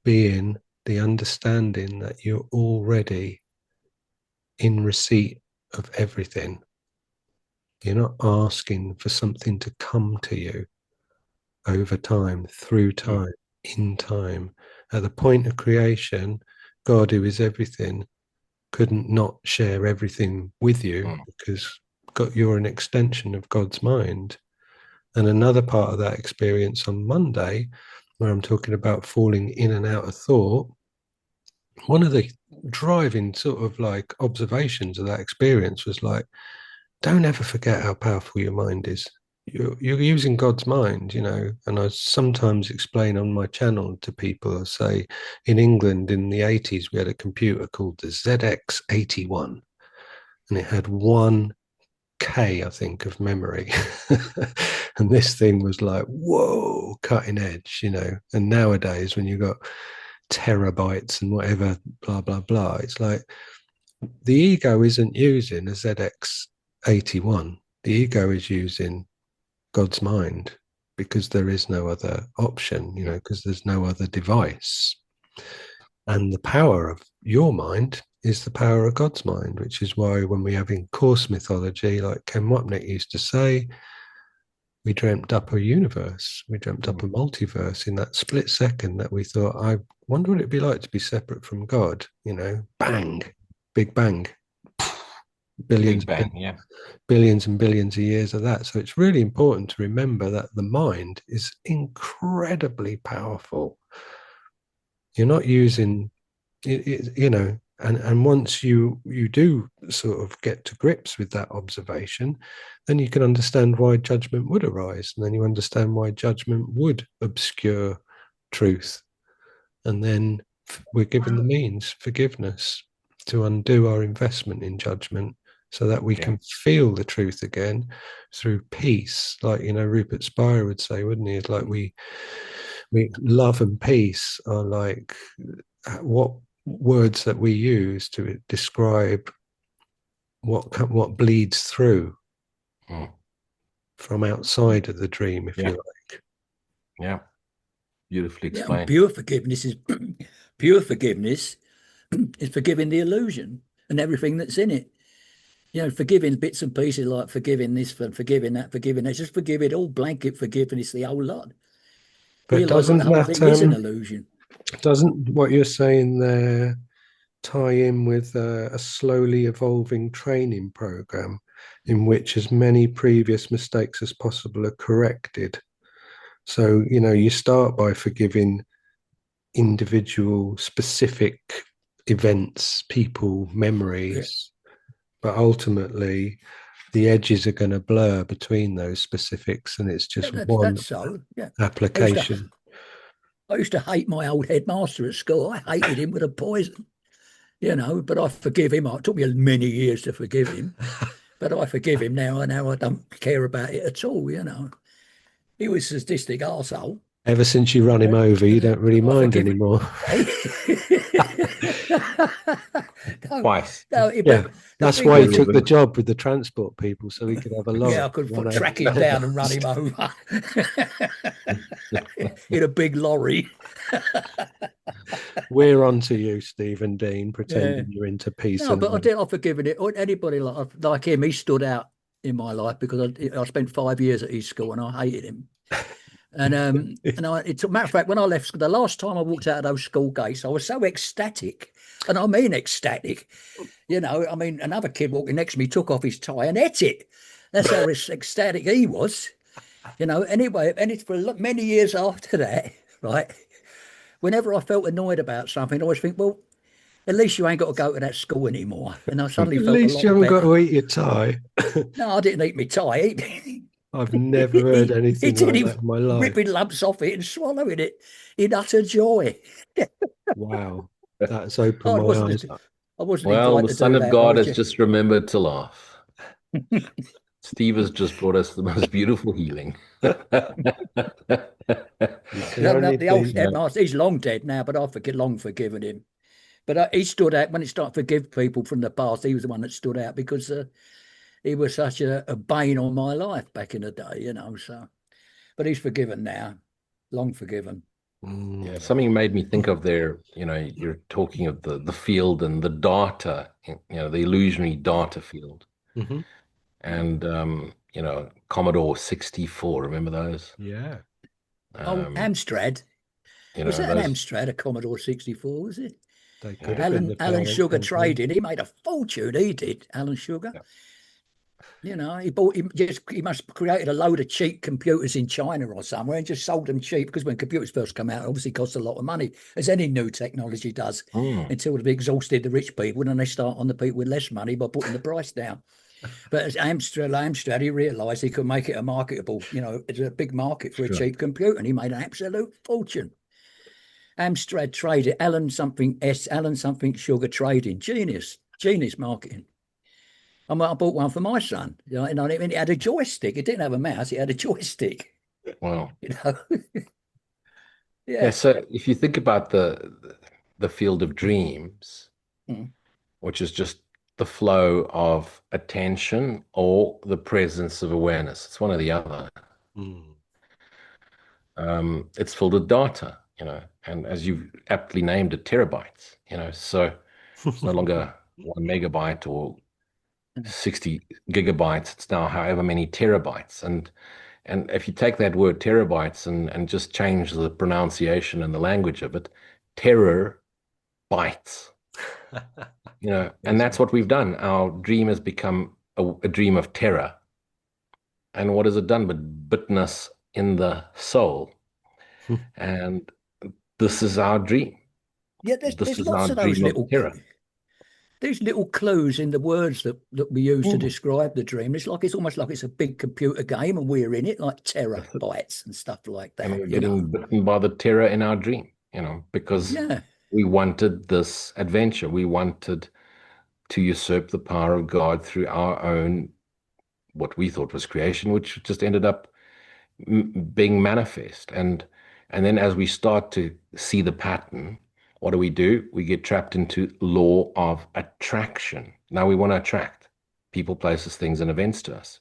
[SPEAKER 1] being the understanding that you're already in receipt of everything. You're not asking for something to come to you over time, through
[SPEAKER 3] Mm.
[SPEAKER 1] time, in time. At the point of creation, God, who is everything, couldn't not share everything with you
[SPEAKER 3] Mm.
[SPEAKER 1] because you're an extension of God's mind. And another part of that experience on Monday, where I'm talking about falling in and out of thought, one of the driving sort of like observations of that experience was like, don't ever forget how powerful your mind is. You're using God's mind, you know. And I sometimes explain on my channel to people, I say, in England in the 80s, we had a computer called the ZX81, and it had 1K, I think, of memory. And this thing was like, whoa, cutting edge, you know. And nowadays, when you've got terabytes and whatever, blah, blah, blah, it's like the ego isn't using a ZX81. The ego is using God's mind because there is no other option, you know, because there's no other device. And the power of your mind is the power of God's mind, which is why when we have in Course mythology, like Ken Wapnick used to say, we dreamt up a universe, we dreamt up a multiverse in that split second that we thought, I wonder what it'd be like to be separate from God, you know, bang, big bang, billions,
[SPEAKER 3] Big Bang, yeah.
[SPEAKER 1] billions and billions of years of that. So it's really important to remember that the mind is incredibly powerful. You're not using it, you know, and once you do sort of get to grips with that observation, then you can understand why judgment would arise, and then you understand why judgment would obscure truth, and then we're given the means, forgiveness, to undo our investment in judgment so that we
[SPEAKER 3] Yeah.
[SPEAKER 1] can feel the truth again through peace. Like, you know, Rupert Spira would say, wouldn't he? It's like we love and peace are like what words that we use to describe what bleeds through
[SPEAKER 3] Mm.
[SPEAKER 1] from outside of the dream, if
[SPEAKER 3] Yeah.
[SPEAKER 1] you like.
[SPEAKER 3] Yeah. Beautifully
[SPEAKER 2] Yeah, and
[SPEAKER 3] explained.
[SPEAKER 2] pure forgiveness is pure forgiveness is forgiving the illusion and everything that's in it. You know, forgiving bits and pieces like forgiving this, forgiving that, forgiving that. Just forgive it all, blanket forgiveness, the whole lot.
[SPEAKER 1] But
[SPEAKER 2] Realize that the
[SPEAKER 1] doesn't
[SPEAKER 2] whole
[SPEAKER 1] that
[SPEAKER 2] thing is an illusion.
[SPEAKER 1] doesn't what you're saying there tie in with a slowly evolving training program in which as many previous mistakes as possible are corrected? So, you know, you start by forgiving individual specific events, people,
[SPEAKER 2] Yeah,
[SPEAKER 1] memories, but ultimately the edges are going to blur between those specifics, and it's
[SPEAKER 2] yeah,
[SPEAKER 1] just one
[SPEAKER 2] that's so. Yeah, I used to
[SPEAKER 1] application.
[SPEAKER 2] I used to hate my old headmaster at school. I hated him with a poison, you know. But I forgive him. It took me many years to forgive him, but I forgive him now. And now I don't care about it at all, you know. He was a sadistic arsehole.
[SPEAKER 1] Ever since you run him over, you don't really
[SPEAKER 2] I
[SPEAKER 1] mind
[SPEAKER 2] forgive it.
[SPEAKER 1] anymore.
[SPEAKER 2] No,
[SPEAKER 3] Twice.
[SPEAKER 2] no,
[SPEAKER 1] Yeah,
[SPEAKER 2] but the
[SPEAKER 1] that's
[SPEAKER 2] thing
[SPEAKER 1] why he
[SPEAKER 2] was,
[SPEAKER 1] took the job with the transport people so he could have a
[SPEAKER 2] yeah, I
[SPEAKER 1] lorry
[SPEAKER 2] could
[SPEAKER 1] run over
[SPEAKER 2] track him
[SPEAKER 1] his
[SPEAKER 2] down and run him
[SPEAKER 1] headmaster.
[SPEAKER 2] over in a big lorry.
[SPEAKER 1] We're on to you, Stephen Dean,
[SPEAKER 2] Yeah.
[SPEAKER 1] pretending you're into peace
[SPEAKER 2] No,
[SPEAKER 1] and
[SPEAKER 2] but I
[SPEAKER 1] love.
[SPEAKER 2] did. I've forgiven it. Anybody like him, he stood out in my life because I spent 5 years at his school and I hated him. It's a matter of fact, when I left school, the last time I walked out of those school gates, I was so ecstatic, and I mean ecstatic. You know, I mean, another kid walking next to me took off his tie and ate it. That's how ecstatic he was. You know. Anyway, and it's for many years after that, right? Whenever I felt annoyed about something, I always think, well, at least you ain't got to go to that school anymore. And I suddenly
[SPEAKER 1] At
[SPEAKER 2] felt a
[SPEAKER 1] least you
[SPEAKER 2] lot
[SPEAKER 1] haven't got
[SPEAKER 2] better.
[SPEAKER 1] to eat your tie.
[SPEAKER 2] No, I didn't eat my tie. He,
[SPEAKER 1] I've never heard
[SPEAKER 2] he
[SPEAKER 1] anything
[SPEAKER 2] did.
[SPEAKER 1] like
[SPEAKER 2] He
[SPEAKER 1] that
[SPEAKER 2] was
[SPEAKER 1] in my life.
[SPEAKER 2] ripping lumps off it and swallowing it in utter joy.
[SPEAKER 1] Wow, that's opened
[SPEAKER 2] Oh,
[SPEAKER 1] my eyes.
[SPEAKER 2] I wasn't
[SPEAKER 3] Well, the
[SPEAKER 2] invited to
[SPEAKER 3] Son
[SPEAKER 2] do
[SPEAKER 3] of
[SPEAKER 2] that. I
[SPEAKER 3] God
[SPEAKER 2] was
[SPEAKER 3] has
[SPEAKER 2] just,
[SPEAKER 3] just remembered to laugh. Steve has just brought us the most beautiful healing.
[SPEAKER 1] You can
[SPEAKER 2] no,
[SPEAKER 1] only
[SPEAKER 2] the old
[SPEAKER 1] be.
[SPEAKER 2] headmaster, he's long dead now, but I've long forgiven him. But he stood out when it started to forgive people from the past. He was the one that stood out because he was such a bane on my life back in the day, you know. So, but he's forgiven now, long forgiven.
[SPEAKER 3] Yeah,
[SPEAKER 1] Mm.
[SPEAKER 3] something made me think of there, you're talking of the field and the data, the illusionary data field.
[SPEAKER 1] Mhm.
[SPEAKER 3] and Commodore 64. Remember those?
[SPEAKER 1] Yeah.
[SPEAKER 2] Oh, Amstrad. Was that an
[SPEAKER 3] Those.
[SPEAKER 2] Amstrad, a Commodore 64, was it?
[SPEAKER 1] They could
[SPEAKER 3] Yeah.
[SPEAKER 1] have been the
[SPEAKER 2] Alan
[SPEAKER 1] parent
[SPEAKER 2] Sugar
[SPEAKER 1] company.
[SPEAKER 2] Trading. He made a fortune. He did, Alan Sugar.
[SPEAKER 3] Yeah.
[SPEAKER 2] He must have created a load of cheap computers in China or somewhere and just sold them cheap, because when computers first come out, it obviously cost a lot of money, as any new technology does,
[SPEAKER 3] Mm,
[SPEAKER 2] until they've exhausted the rich people, and then they start on the people with less money by putting the price down. But as Amstrad, he realised he could make it a marketable, it's a big market for a
[SPEAKER 3] sure.
[SPEAKER 2] cheap computer, and he made an absolute fortune. Amstrad traded, Alan something Sugar Trading, genius marketing. I bought one for my son. It had a joystick. It didn't have a mouse. It had a joystick.
[SPEAKER 3] Well,
[SPEAKER 2] You know,
[SPEAKER 3] yeah.
[SPEAKER 2] yeah.
[SPEAKER 3] So if you think about the field of dreams,
[SPEAKER 2] Mm.
[SPEAKER 3] which is just the flow of attention or the presence of awareness, it's one or the other.
[SPEAKER 1] Mm.
[SPEAKER 3] It's filled with data, and as you've aptly named it, terabytes, so it's no longer 1 megabyte or 60 gigabytes. It's now however many terabytes. And if you take that word terabytes and just change the pronunciation and the language of it, terror bites, and
[SPEAKER 1] Yes.
[SPEAKER 3] that's what we've done. Our dream has become a dream of terror. And what has it done but bitten us in the soul? And this is our dream.
[SPEAKER 2] Yeah,
[SPEAKER 3] This
[SPEAKER 2] there's
[SPEAKER 3] is our
[SPEAKER 2] lots of those
[SPEAKER 3] dream of terror.
[SPEAKER 2] these little clues in the words that we use to
[SPEAKER 3] Mm.
[SPEAKER 2] describe the dream. It's almost like it's a big computer game, and we're in it, like terror bites and stuff like
[SPEAKER 3] And
[SPEAKER 2] that.
[SPEAKER 3] we're getting bitten by the terror in our dream, because
[SPEAKER 2] Yeah.
[SPEAKER 3] we wanted this adventure. We wanted to usurp the power of God through our own, what we thought was creation, which just ended up being manifest. And then as we start to see the pattern, what do? We get trapped into law of attraction. Now we want to attract people, places, things, and events to us.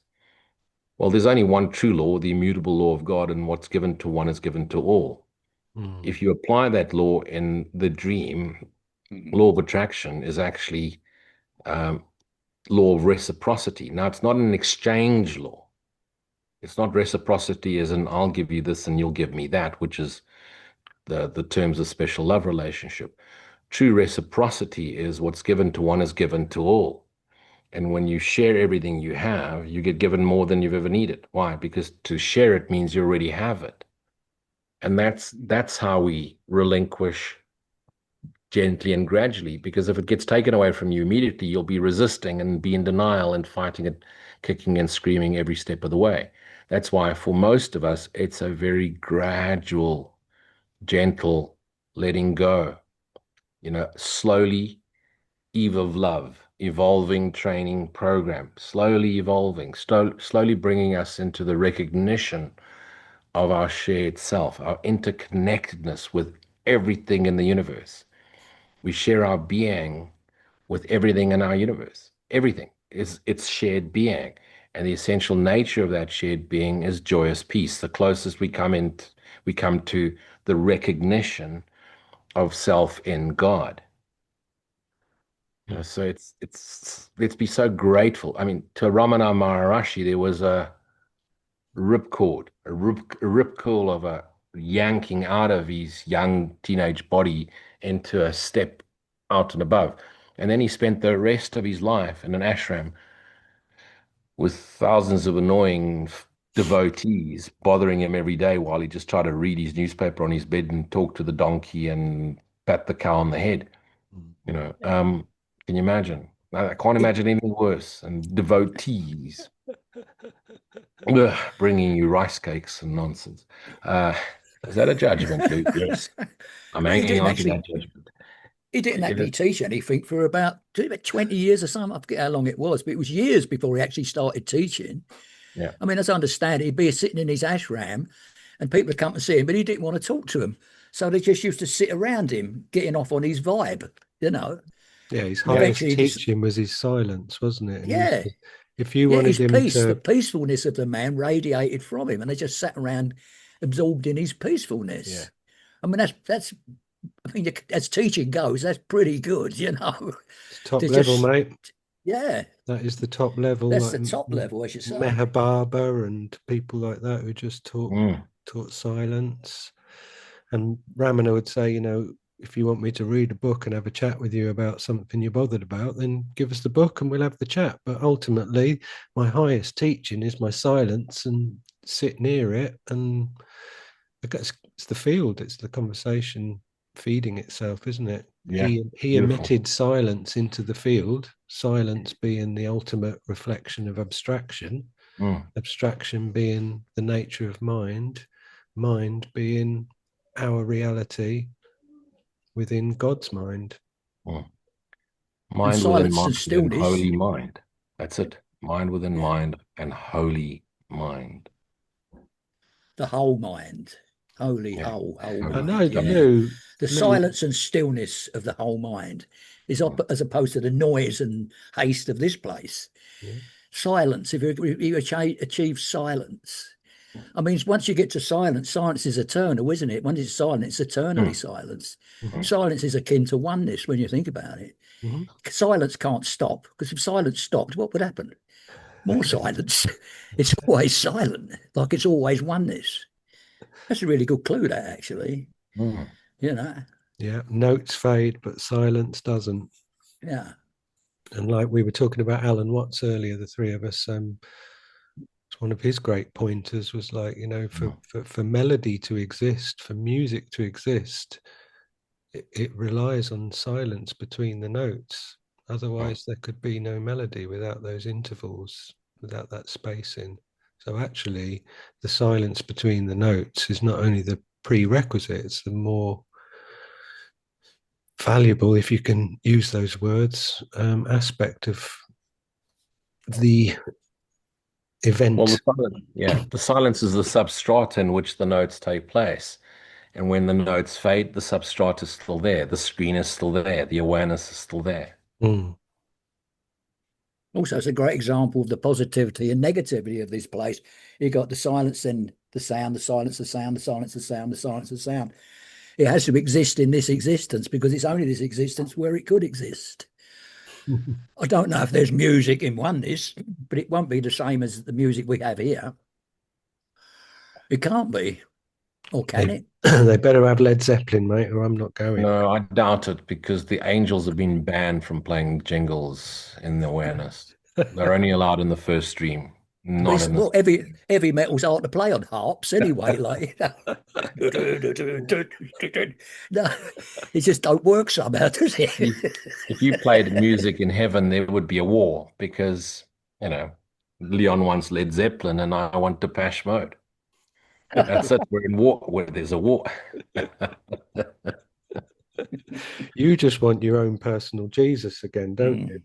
[SPEAKER 3] Well, there's only one true law, the immutable law of God, and what's given to one is given to all.
[SPEAKER 1] Mm.
[SPEAKER 3] If you apply that law in the dream,
[SPEAKER 2] Mm.
[SPEAKER 3] law of attraction is actually um, law of reciprocity. Now, it's not an exchange law. It's not reciprocity as in I'll give you this and you'll give me that, which is the terms of special love relationship. True reciprocity is what's given to one is given to all. And when you share everything you have, you get given more than you've ever needed. Why? Because to share it means you already have it. And that's how we relinquish gently and gradually. Because if it gets taken away from you immediately, you'll be resisting and be in denial and fighting it, kicking and screaming every step of the way. That's why for most of us, it's a very gradual, gentle letting go, slowly, eve of love, evolving training program, slowly evolving, slowly bringing us into the recognition of our shared self, our interconnectedness with everything in the universe. We share our being with everything in our universe. Everything is its shared being. And the essential nature of that shared being is joyous peace. The closest we come to the recognition of self in God. So let's be so grateful. I mean, to Ramana Maharishi, there was a ripcord, a ripcord of a yanking out of his young teenage body into a step out and above. And then he spent the rest of his life in an ashram with thousands of annoying devotees bothering him every day while he just tried to read his newspaper on his bed and talk to the donkey and pat the cow on the head. Can you imagine? I can't
[SPEAKER 2] It,
[SPEAKER 3] imagine anything worse. And devotees bringing you rice cakes and nonsense. Uh, is that a judgment, Luke? Yes. I'm
[SPEAKER 2] no,
[SPEAKER 3] hanging on to that judgment.
[SPEAKER 2] he didn't
[SPEAKER 3] It is,
[SPEAKER 2] actually teach anything for about 20 years or something. I forget how long it was, but it was years before he actually started teaching.
[SPEAKER 3] yeah.
[SPEAKER 2] I mean, as I understand it, he'd be sitting in his ashram and people would come to see him, but he didn't want to talk to them. So they just used to sit around him, getting off on his vibe, you know.
[SPEAKER 1] Yeah, his
[SPEAKER 2] And
[SPEAKER 1] highest
[SPEAKER 2] eventually,
[SPEAKER 1] teaching was his silence, wasn't it? And
[SPEAKER 2] yeah,
[SPEAKER 1] if you
[SPEAKER 2] yeah,
[SPEAKER 1] wanted
[SPEAKER 2] his
[SPEAKER 1] him
[SPEAKER 2] peace, the
[SPEAKER 1] to,
[SPEAKER 2] peacefulness of the man radiated from him, and they just sat around absorbed in his peacefulness.
[SPEAKER 1] yeah,
[SPEAKER 2] I mean, that's I mean, as teaching goes, that's pretty good, you know.
[SPEAKER 1] it's top
[SPEAKER 2] To
[SPEAKER 1] level,
[SPEAKER 2] just
[SPEAKER 1] mate.
[SPEAKER 2] Yeah,
[SPEAKER 1] That is the top level,
[SPEAKER 2] that's
[SPEAKER 1] like
[SPEAKER 2] the top level, as you say.
[SPEAKER 1] Meher Baba and people like that who just taught silence. And Ramana would say, if you want me to read a book and have a chat with you about something you're bothered about, then give us the book and we'll have the chat. But ultimately, my highest teaching is my silence and sit near it. And it's the field, it's the conversation feeding itself, isn't it?
[SPEAKER 3] Yeah.
[SPEAKER 1] He emitted silence into the field, silence being the ultimate reflection of abstraction, abstraction being the nature of mind, mind being our reality within God's mind.
[SPEAKER 3] Mind within
[SPEAKER 2] silence and
[SPEAKER 3] mind and
[SPEAKER 2] stillness.
[SPEAKER 3] holy mind. That's it. Mind within mind and holy mind.
[SPEAKER 2] The whole mind. Holy,
[SPEAKER 3] Yeah.
[SPEAKER 2] whole
[SPEAKER 1] I
[SPEAKER 2] mind.
[SPEAKER 1] know,
[SPEAKER 2] Yeah.
[SPEAKER 1] Lou.
[SPEAKER 2] The silence and stillness of the whole mind is as opposed to the noise and haste of this place.
[SPEAKER 1] Yeah.
[SPEAKER 2] Silence, if you achieve silence. I mean, once you get to silence, silence is eternal, isn't it? Once it's silent, it's eternally silence. Silence is akin to oneness when you think about it. Silence can't stop, because if silence stopped, what would happen? More silence. It's always silent, like it's always oneness. That's a really good clue, that, actually. You know.
[SPEAKER 1] Yeah, notes fade, but silence doesn't.
[SPEAKER 2] Yeah.
[SPEAKER 1] And like we were talking about Alan Watts earlier, the three of us, one of his great pointers was like, for melody to exist, for music to exist, it relies on silence between the notes. Otherwise, there could be no melody without those intervals, without that spacing. So actually, the silence between the notes is not only the prerequisite, it's the more valuable, if you can use those words, aspect of the event.
[SPEAKER 3] Well, the silence is the substrata in which the notes take place. And when the notes fade, the substrate is still there. The screen is still there. The awareness is still there.
[SPEAKER 2] Also, it's a great example of the positivity and negativity of this place. You got the silence and the sound, the silence, the sound, the silence, the sound, the silence, the sound. It has to exist in this existence because it's only this existence where it could exist. I don't know if there's music in oneness, but it won't be the same as the music we have here. It can't be. Or can it?
[SPEAKER 1] They better have Led Zeppelin, mate, or I'm not going.
[SPEAKER 3] No, I doubt it because the angels have been banned from playing jingles in the awareness. They're only allowed in the first stream, not in the.
[SPEAKER 2] Well, heavy metal's hard to play on harps anyway. Like, no, it just don't work somehow, does it?
[SPEAKER 3] If you played music in heaven, there would be a war because, Leon wants Led Zeppelin and I want Depeche Mode. That's it. We're in war where there's a war.
[SPEAKER 1] You just want your own personal Jesus again, don't you?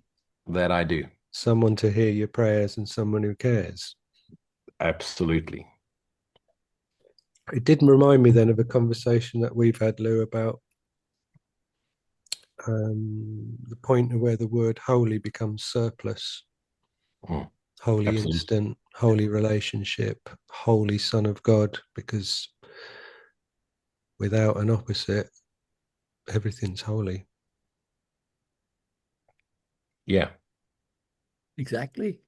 [SPEAKER 3] That I do.
[SPEAKER 1] Someone to hear your prayers and someone who cares.
[SPEAKER 3] Absolutely.
[SPEAKER 1] It didn't remind me then of a conversation that we've had, Lou, about the point of where the word holy becomes surplus. Holy
[SPEAKER 3] Absolutely.
[SPEAKER 1] instant, holy relationship, holy Son of God, because without an opposite, everything's holy.
[SPEAKER 3] Yeah.
[SPEAKER 2] Exactly.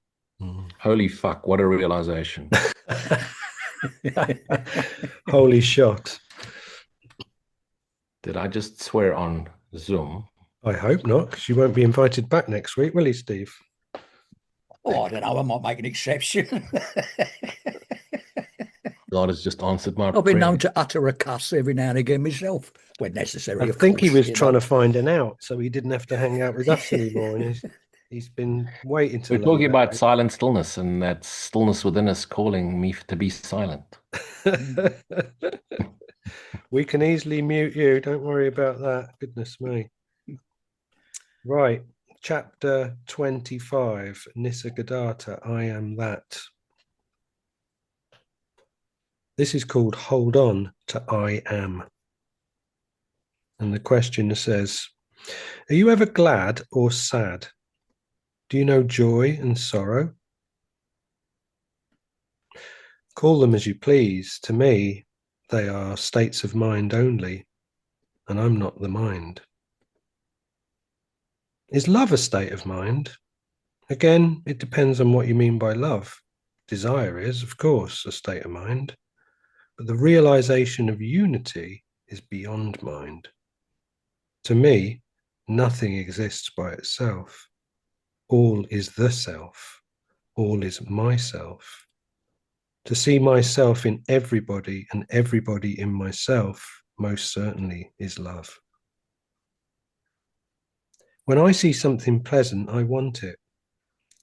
[SPEAKER 3] Holy fuck, what a realization.
[SPEAKER 1] Holy shot.
[SPEAKER 3] Did I just swear on Zoom?
[SPEAKER 1] I hope not, because you won't be invited back next week, will you, Steve?
[SPEAKER 2] Oh, I don't know. I might make an exception.
[SPEAKER 3] God has just answered my
[SPEAKER 2] I've been known
[SPEAKER 3] prayer.
[SPEAKER 2] to utter a cuss every now and again myself, when necessary.
[SPEAKER 1] I think he was trying to find an out, so he didn't have to hang out with us anymore. And he's been waiting to
[SPEAKER 3] We're
[SPEAKER 1] learn
[SPEAKER 3] talking
[SPEAKER 1] that,
[SPEAKER 3] about
[SPEAKER 1] mate.
[SPEAKER 3] silent stillness, and that stillness within us calling me to be silent.
[SPEAKER 1] We can easily mute you. Don't worry about that. Goodness me. Right. Chapter 25, Nisargadatta, I am that. This is called Hold On to I Am. And the question says, are you ever glad or sad? Do you know joy and sorrow? Call them as you please. To me, they are states of mind only, and I'm not the mind. Is love a state of mind? Again, it depends on what you mean by love. Desire is, of course, a state of mind, but the realization of unity is beyond mind. To me, nothing exists by itself. All is the self. All is myself. To see myself in everybody and everybody in myself most certainly is love. When I see something pleasant, I want it.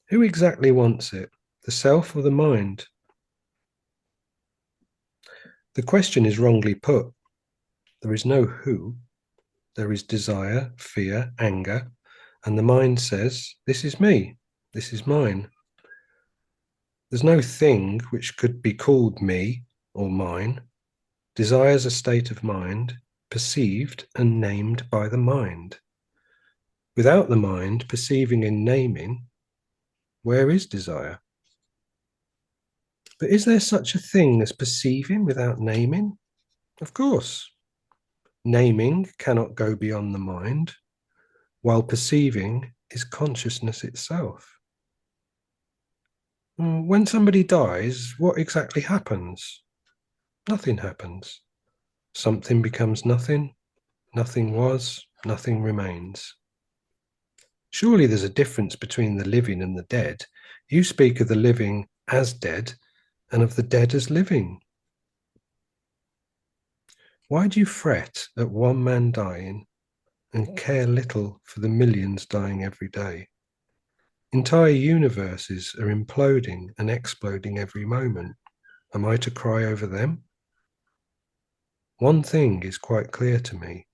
[SPEAKER 1] Who exactly wants it? The self or the mind? The question is wrongly put. There is no who. There is desire, fear, anger, and the mind says, this is me, this is mine. There's no thing which could be called me or mine. Desire is a state of mind, perceived and named by the mind. Without the mind perceiving and naming, where is desire? But is there such a thing as perceiving without naming? Of course. Naming cannot go beyond the mind, while perceiving is consciousness itself. When somebody dies, what exactly happens? Nothing happens. Something becomes nothing, nothing was, nothing remains. Surely there's a difference between the living and the dead. You speak of the living as dead and of the dead as living. Why do you fret at one man dying and care little for the millions dying every day? Entire universes are imploding and exploding every moment. Am I to cry over them? One thing is quite clear to me.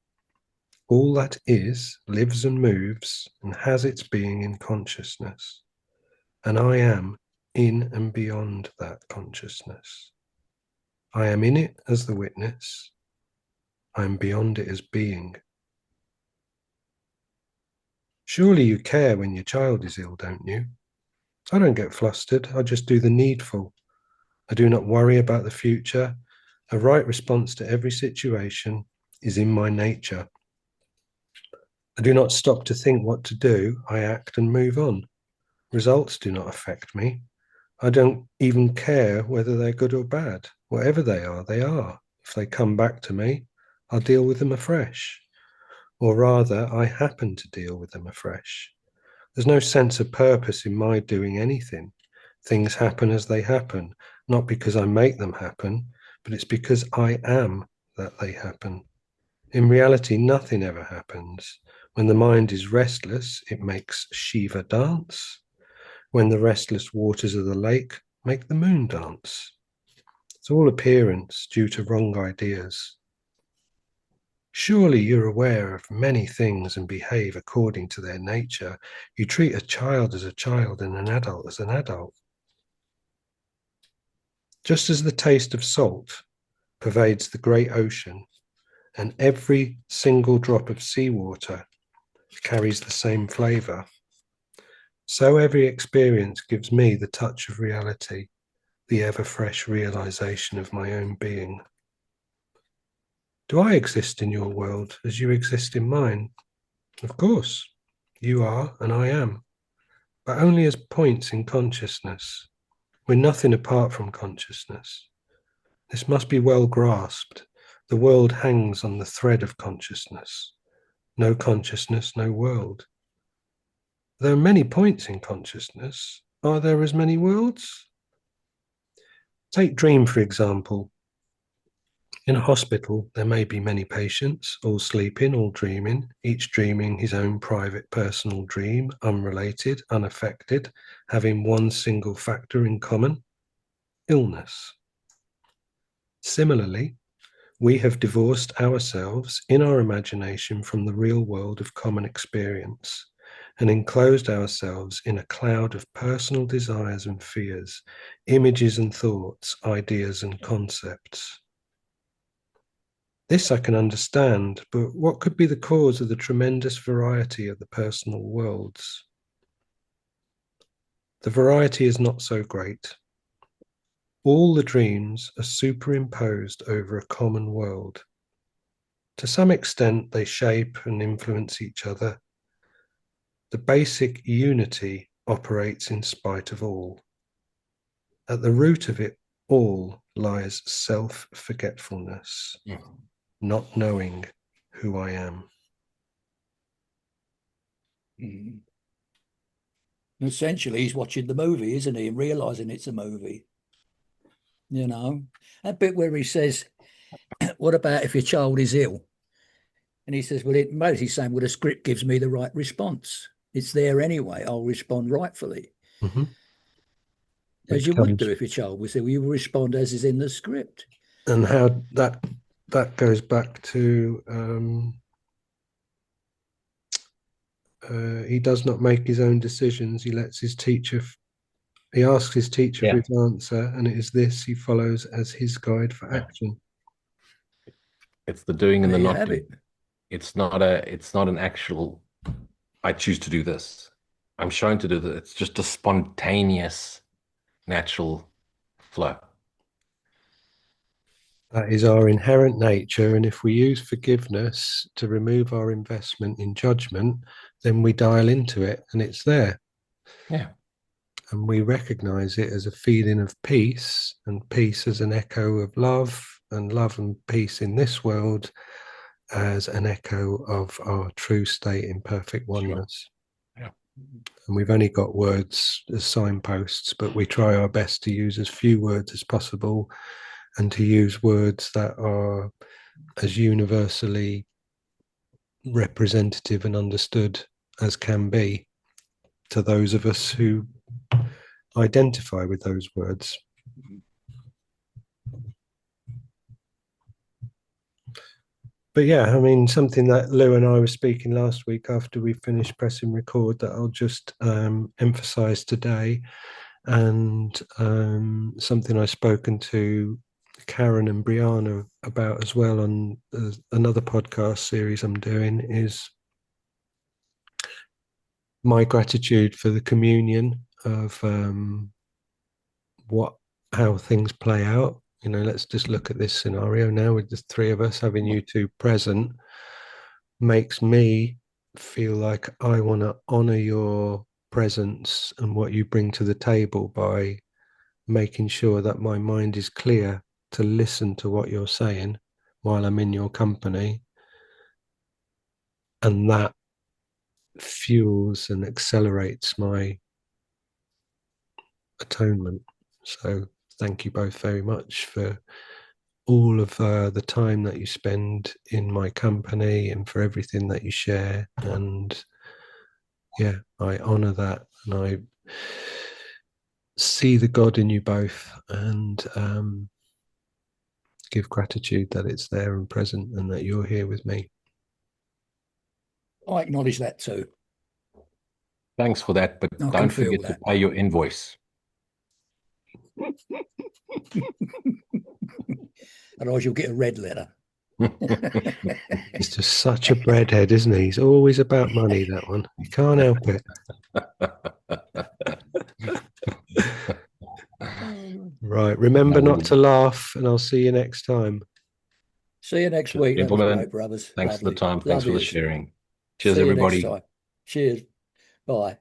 [SPEAKER 1] All that is, lives and moves, and has its being in consciousness. And I am in and beyond that consciousness. I am in it as the witness. I am beyond it as being. Surely you care when your child is ill, don't you? I don't get flustered. I just do the needful. I do not worry about the future. A right response to every situation is in my nature. I do not stop to think what to do. I act and move on. Results do not affect me. I don't even care whether they're good or bad. Whatever they are, they are. If they come back to me, I'll deal with them afresh. Or rather, I happen to deal with them afresh. There's no sense of purpose in my doing anything. Things happen as they happen, not because I make them happen, but it's because I am that they happen. In reality, nothing ever happens. When the mind is restless, it makes Shiva dance. When the restless waters of the lake make the moon dance. It's all appearance due to wrong ideas. Surely you're aware of many things and behave according to their nature. You treat a child as a child and an adult as an adult. Just as the taste of salt pervades the great ocean, and every single drop of seawater carries the same flavor, so every experience gives me the touch of reality, the ever-fresh realization of my own being. Do I exist in your world as you exist in mine? Of course, you are and I am, but only as points in consciousness. We're nothing apart from consciousness. This must be well grasped. The world hangs on the thread of consciousness. No consciousness, no world. There are many points in consciousness. Are there as many worlds? Take dream, for example. In a hospital, there may be many patients, all sleeping, all dreaming, each dreaming his own private personal dream, unrelated, unaffected, having one single factor in common: illness. Similarly, we have divorced ourselves in our imagination from the real world of common experience and enclosed ourselves in a cloud of personal desires and fears, images and thoughts, ideas and concepts. This I can understand, but what could be the cause of the tremendous variety of the personal worlds? The variety is not so great. All the dreams are superimposed over a common world. To some extent, they shape and influence each other. The basic unity operates in spite of all. At the root of it all lies self-forgetfulness, not knowing who I am.
[SPEAKER 2] Mm. Essentially, he's watching the movie, isn't he? And realizing it's a movie. You know, that bit where he says, what about if your child is ill? And he says, well, he's saying, well, the script gives me the right response. It's there anyway. I'll respond rightfully.
[SPEAKER 1] Mm-hmm.
[SPEAKER 2] As you would do if your child was ill. You will respond as is in the script.
[SPEAKER 1] And how that goes back to he does not make his own decisions. He lets his teacher, he asks his teacher for his answer, and it is this he follows as his guide for action.
[SPEAKER 3] It's the doing and the not doing.
[SPEAKER 2] It.
[SPEAKER 3] It's not an actual, I choose to do this. I'm shown to do that. It's just a spontaneous, natural flow.
[SPEAKER 1] That is our inherent nature. And if we use forgiveness to remove our investment in judgment, then we dial into it and it's there.
[SPEAKER 3] Yeah.
[SPEAKER 1] And we recognize it as a feeling of peace, and peace as an echo of love, and love and peace in this world as an echo of our true state in perfect oneness.
[SPEAKER 3] Sure. Yeah.
[SPEAKER 1] And we've only got words as signposts, but we try our best to use as few words as possible, and to use words that are as universally representative and understood as can be to those of us who identify with those words. But yeah, I mean, something that Lou and I were speaking last week after we finished pressing record that I'll just emphasize today, and something I've spoken to Karen and Brianna about as well on another podcast series I'm doing, is my gratitude for the communion of how things play out. You know, let's just look at this scenario now with the three of us. Having you two present makes me feel like I want to honor your presence and what you bring to the table by making sure that my mind is clear to listen to what you're saying while I'm in your company. And that fuels and accelerates my atonement. So thank you both very much for all of the time that you spend in my company and for everything that you share. And yeah, I honor that, and I see the God in you both, and give gratitude that it's there and present and that you're here with me.
[SPEAKER 2] I acknowledge that too.
[SPEAKER 3] Thanks for that, but don't forget to pay your invoice.
[SPEAKER 2] Otherwise you'll get a red letter.
[SPEAKER 1] He's just such a breadhead, isn't he? He's always about money, that one. You can't help it. Right. Remember not to laugh, and I'll see you next time.
[SPEAKER 2] See you next week. That was great, brothers.
[SPEAKER 3] Thanks for the time. Thanks for the sharing. Cheers,
[SPEAKER 2] see
[SPEAKER 3] everybody.
[SPEAKER 2] You next time. Cheers. Bye.